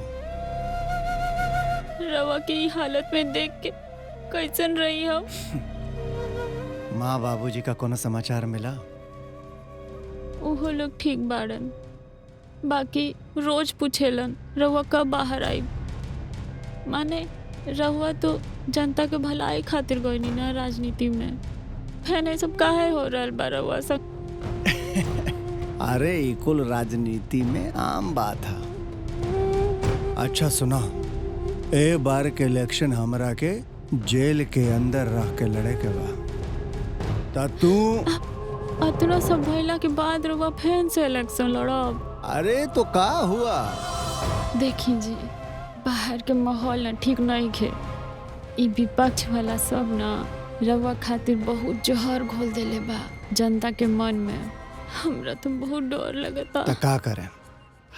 रवा के ई हालत में देख के कैसन रही हो? माँ बाबूजी का कोनो समाचार मिला? ओहो लोग ठीक बाड़न। बाकी रोज पूछेलन रवा कब बाहर आई। माने रवा तो जनता के भलाई खातिर गईनी ना राजनीति में। फैने सब काहे हो रहल बा रवा सब? अरे कुल राजनीति में आम बात है। अच्छा सुना, ए बार के इलेक्शन हमरा के जेल के अंदर रह के लड़े के बा। ता तू अतना सब भइला के बाद रवा फैन से इलेक्शन लड़ब? अरे तो का हुआ? देखी जी, बाहर के माहौल ना ठीक नहीं खे। ई विपक्ष वाला सब ना रवा खातिर बहुत जहर घोल देले बा जनता के मन में। हमरा तो बहुत डर लगता। तो का करें?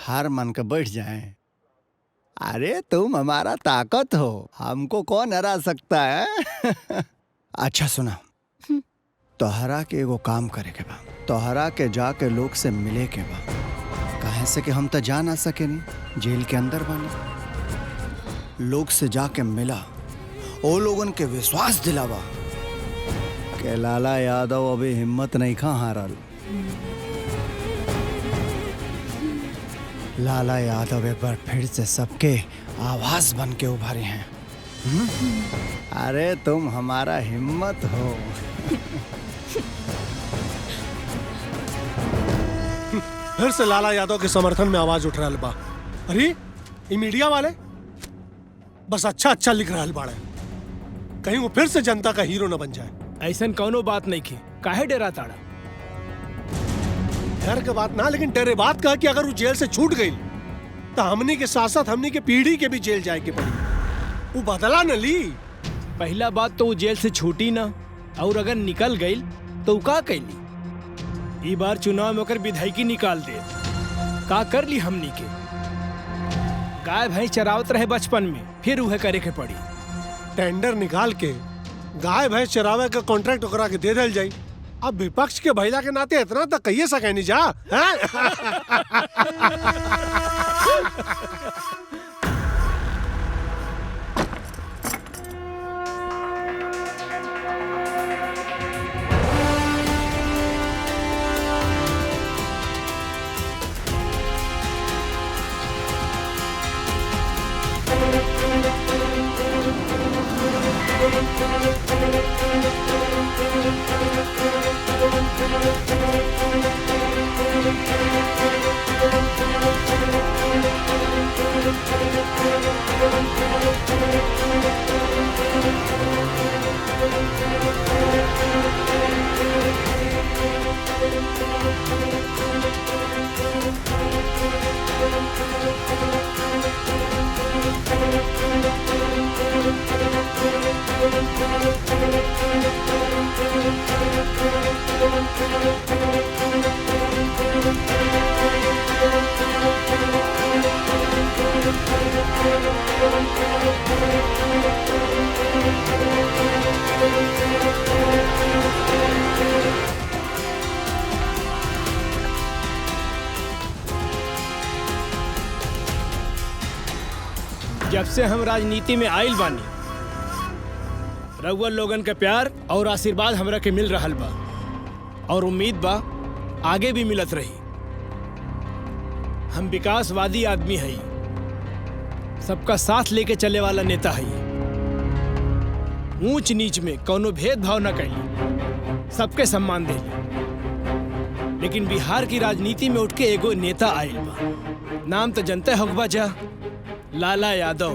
हार मान के बैठ जाए अरे तुम हमारा ताकत हो, हमको कौन हरा सकता है? अच्छा सुना, तोहरा के एगो काम करे के बा। तोहरा के जाके लोग से मिले के बा, काहे से कि हम तो जा ना सके नहीं, जेल के अंदर बानी। लोग से जाके मिला, ओ लोगन के विश्वास दिलावा के लाला यादव अभी हिम्मत नहीं खा हारल। लाला यादव एक बार फिर से सबके आवाज बन के उभरे हैं। अरे तुम हमारा हिम्मत हो। फिर से लाला यादव के समर्थन में आवाज उठ रहा बा। अरे ये मीडिया वाले बस अच्छा अच्छा लिख रहा बाड़े, कहीं वो फिर से जनता का हीरो न बन जाए। ऐसा कौनो बात नहीं की, काहे डरा ताड़ा? डर के बात ना, लेकिन डरे बात कहा कि अगर वो जेल से छूट गई तो हमनी के साथ साथ हमनी के पीढ़ी के भी जेल जाए के पड़ी। वो बदला न ली। पहला बात तो वो जेल से छूटी ना, और अगर निकल गई तो वो का कैली? ई बार चुनाव में ओकर विधायकी निकाल दे, का कर ली हमनी के? गाय भैंस चरावत रहे बचपन में, फिर उहे करे के पड़ी। टेंडर निकाल के गाय भैंस चरावे का कॉन्ट्रैक्ट ओकरा के दे दिल जाई। अब विपक्ष के भैया के नाते इतना तक कहिए सके नहीं जा। जब से हम राजनीति में आइल बानी, रउआ लोगन के प्यार और आशीर्वाद हमरा के मिल रहल बा, और उम्मीद बा आगे भी मिलत रही। हम विकासवादी आदमी हई, सबका साथ लेके चले वाला नेता हई। ऊंच नीच में कोनो भेदभाव न कैली, सबके सम्मान देली। लेकिन बिहार की राजनीति में उठ के एगो नेता आइल बा, नाम तो जनते होगबा जा, लाला यादव।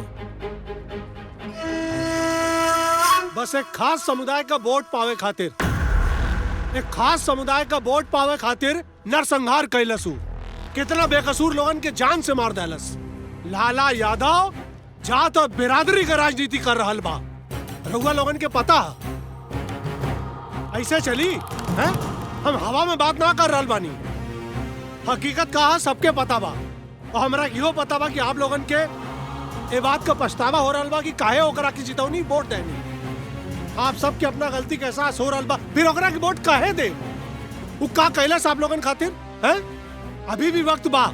बस एक खास समुदाय का वोट पावे खातिर, एक खास समुदाय का वोट पावे खातिर नरसंहार कैलसू। कितना बेकसूर लोगन के जान से मार देलस। लाला यादव जात और बिरादरी का राजनीति कर रहल बा। रउआ लोगन के पता ऐसे चली है? हम हवा में बात ना कर रहल बानी, हकीकत कहा सबके पता बा। और हमरा इहो पता बा कि आप लोगन के ए बात का पछतावा हो रहल बा कि काहे ओकरा की जितौनी वोट देनी। आप सबके अपना गलती का एहसास हो रहल बा, फिर ओकरा की वोट काहे दे? वो का कैलस आप लोगन खातिर है? अभी भी वक्त बा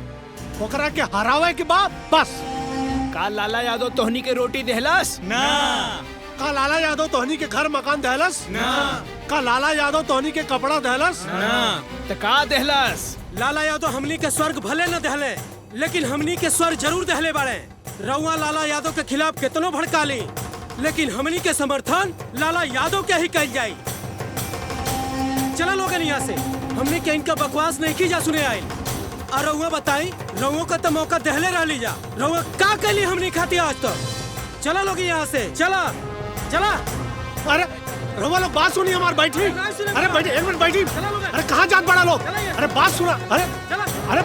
ओकरा के हरावे के बा। बस का लाला यादव तोहनी के रोटी देहलस? ना। का लाला यादव तोहनी के घर मकान देहलस? ना। का लाला यादव तोहनी के कपड़ा देहलस? ना। तो का देहलस? लाला यादव हमनी के स्वर्ग भले न दहले, लेकिन हमनी के स्वर जरूर दहले बाड़े। रउआ लाला यादव के खिलाफ कितनो भड़काली, लेकिन हमनी के समर्थन लाला यादव के ही कल जाई। चला लोगन यहाँ से, हमनी के इनका बकवास नहीं की जा सुने आए। और रउआ बताई, रउआ का तो मौका दहले रह ली जा, रउआ का कली हमनी खाती आज तक। चला लोग यहाँ से, चला चला। अरे रउआ लोग बात सुनी हमार, बैठी। अरे बैठी, एक मिनट बैठी। अरे कहाँ जात बड़ा लोग? अरे बात सुना। अरे अरे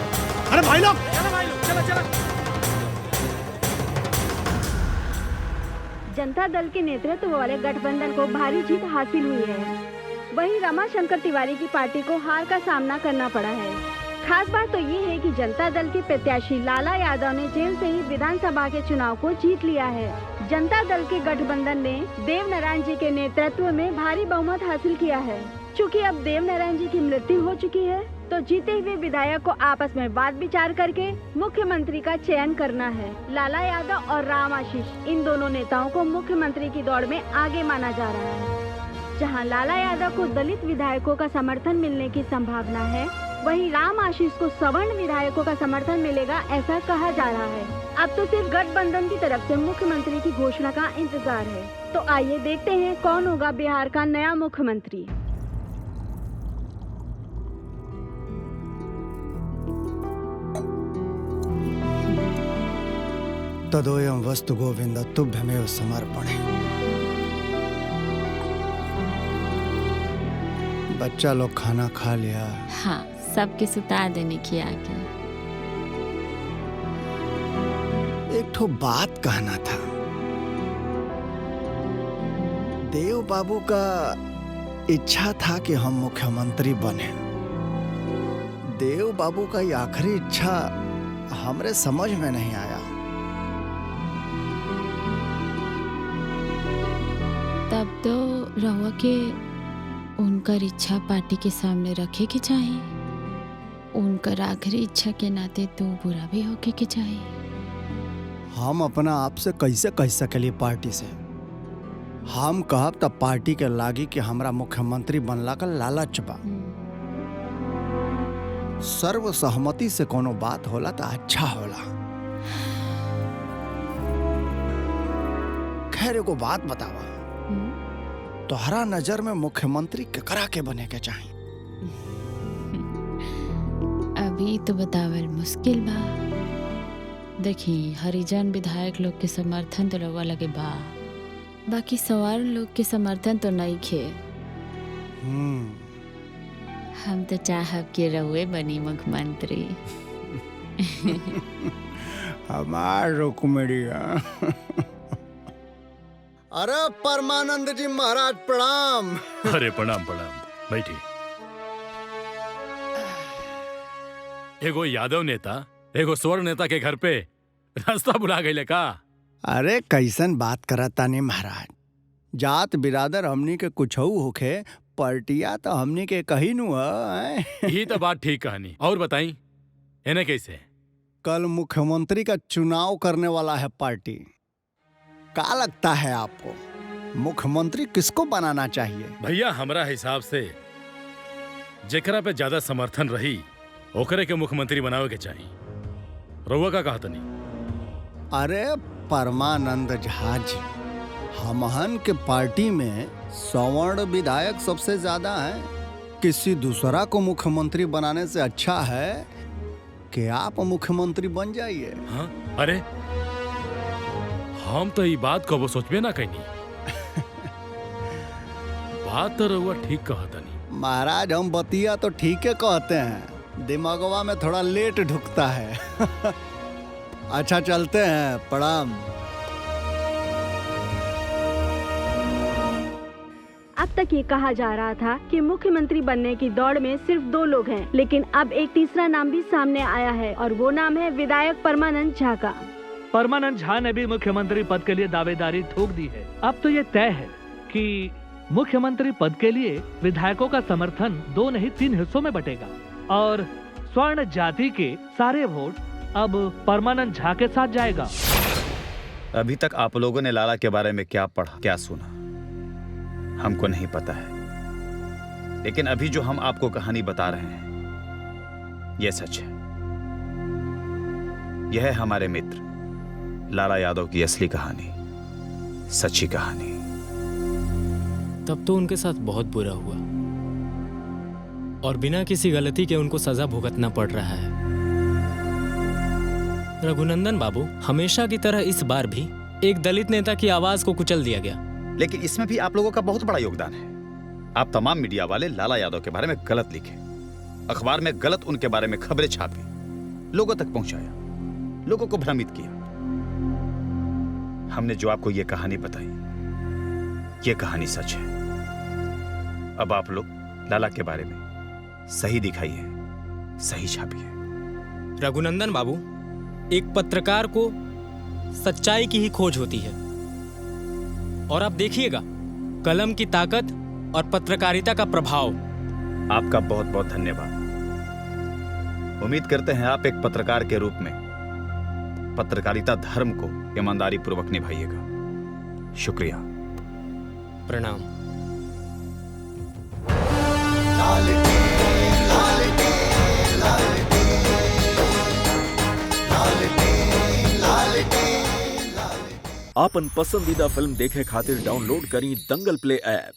अरे भाई लोग, जनता दल के नेतृत्व वाले गठबंधन को भारी जीत हासिल हुई है। वहीं रमाशंकर तिवारी की पार्टी को हार का सामना करना पड़ा है। खास बात तो ये है कि जनता दल के प्रत्याशी लाला यादव ने जेल से ही विधानसभा के चुनाव को जीत लिया है। जनता दल के गठबंधन ने देव नारायण जी के नेतृत्व में भारी बहुमत हासिल किया है। चूँकि अब देव नारायण जी की मृत्यु हो चुकी है, तो जीते हुए विधायक को आपस में बात विचार करके मुख्यमंत्री का चयन करना है। लाला यादव और राम आशीष इन दोनों नेताओं को मुख्यमंत्री की दौड़ में आगे माना जा रहा है। जहां लाला यादव को दलित विधायकों का समर्थन मिलने की संभावना है, वहीं राम आशीष को सवर्ण विधायकों का समर्थन मिलेगा, ऐसा कहा जा रहा है। अब तो सिर्फ गठबंधन की तरफ से मुख्यमंत्री की घोषणा का इंतजार है। तो आइए देखते हैं कौन होगा बिहार का नया मुख्यमंत्री। तदोयम वस्तु गोविंद तुभ्यमेव समर्पणे। बच्चा लोग खाना खा लिया? हाँ, सबके सुता देने की आगे। एक ठो बात कहना था। देव बाबू का इच्छा था कि हम मुख्यमंत्री बने। देव बाबू का ये आखिरी इच्छा हमरे समझ में नहीं आया। तब तो रहुआ के उनकर इच्छा पार्टी के सामने रखे के चाहिए। उनकर आखिरी इच्छा के नाते तो बुरा भी होके के चाहिए। हम अपना आप से कैसे कह सकेली पार्टी से? हम कहब तब पार्टी के लागी कि हमरा मुख्यमंत्री बनला का लालच बा। सर्वसहमति से कोनो बात होला तो अच्छा होला। खैर एगो बात बतावा, तोहरा नजर में मुख्यमंत्री केकरा के बने के चाहिए? अभी तो बतावल मुश्किल बा। देखी, हरिजन विधायक लोग के समर्थन तो रहुआ लगे बा, बाकी सवर्ण लोग के समर्थन तो नहीं खे। हम तो चाहब कि रहुए बनी मुख्यमंत्री। हमार रुकमड़िया। अरे परमानंद जी महाराज प्रणाम। अरे प्रणाम प्रणाम, बैठी। एगो यादव नेता एगो स्वर्ण नेता के घर पे रास्ता बुला गई का? अरे कैसन बात करत तानी महाराज। जात बिरादर हमनी के कुछ होखे, पार्टिया तो हमनी के कही नु है। यही तो बात ठीक कहानी। और बताई इन्हें कैसे? कल मुख्यमंत्री का चुनाव करने वाला है पार्टी। क्या लगता है आपको, मुख्यमंत्री किसको बनाना चाहिए? भैया हमरा हिसाब से जेकरा पे ज्यादा समर्थन रही ओकरे के मुख्यमंत्री बनावे के चाहिए। रउआ का कहा तनी? अरे परमानंद झा जी, हमहन के पार्टी में सवर्ण विधायक सबसे ज्यादा हैं। किसी दूसरा को मुख्यमंत्री बनाने से अच्छा है कि आप मुख्यमंत्री बन जाइए। हाँ? अरे हम तो ये बात को वो सोचबे ना कहीं। बात तो रउआ ठीक कहा तनी। महाराज हम बतिया तो ठीक है कहते हैं, दिमागवा में थोड़ा लेट ढुकता है। अच्छा चलते हैं, प्रणाम। अब तक ये कहा जा रहा था कि मुख्यमंत्री बनने की दौड़ में सिर्फ 2 लोग हैं, लेकिन अब एक तीसरा नाम भी सामने आया है और वो नाम है विधायक परमानंद झा का। परमानंद झा ने भी मुख्यमंत्री पद के लिए दावेदारी ठोक दी है। अब तो ये तय है कि मुख्यमंत्री पद के लिए विधायकों का समर्थन 2 नहीं 3 हिस्सों में बटेगा और स्वर्ण जाति के सारे वोट अब परमानंद झा के साथ जाएगा। अभी तक आप लोगों ने लाला के बारे में क्या पढ़ा, क्या सुना, हमको नहीं पता है। लेकिन अभी जो हम आपको कहानी बता रहे हैं यह सच है। यह है हमारे मित्र लाला यादव की असली कहानी, सच्ची कहानी। तब तो उनके साथ बहुत बुरा हुआ और बिना किसी गलती के उनको सजा भुगतना पड़ रहा है। रघुनंदन बाबू, हमेशा की तरह इस बार भी एक दलित नेता की आवाज को कुचल दिया गया। लेकिन इसमें भी आप लोगों का बहुत बड़ा योगदान है। आप तमाम मीडिया वाले लाला यादव के बारे में गलत लिखे, अखबार में गलत उनके बारे में खबरें छापी, लोगों तक पहुंचाया, लोगों को भ्रमित किया। हमने जो आपको ये कहानी बताई, ये कहानी सच है। अब आप लोग लाला के बारे में सही दिखाइए, सही छापी है। रघुनंदन बाबू, एक पत्रकार को सच्चाई की ही खोज होती है, और आप देखिएगा कलम की ताकत और पत्रकारिता का प्रभाव। आपका बहुत बहुत धन्यवाद। उम्मीद करते हैं आप एक पत्रकार के रूप में पत्रकारिता धर्म को ईमानदारी पूर्वक निभाइएगा। शुक्रिया। प्रणाम। आपन पसंदीदा फिल्म देखे खातिर डाउनलोड करी दंगल प्ले ऐप।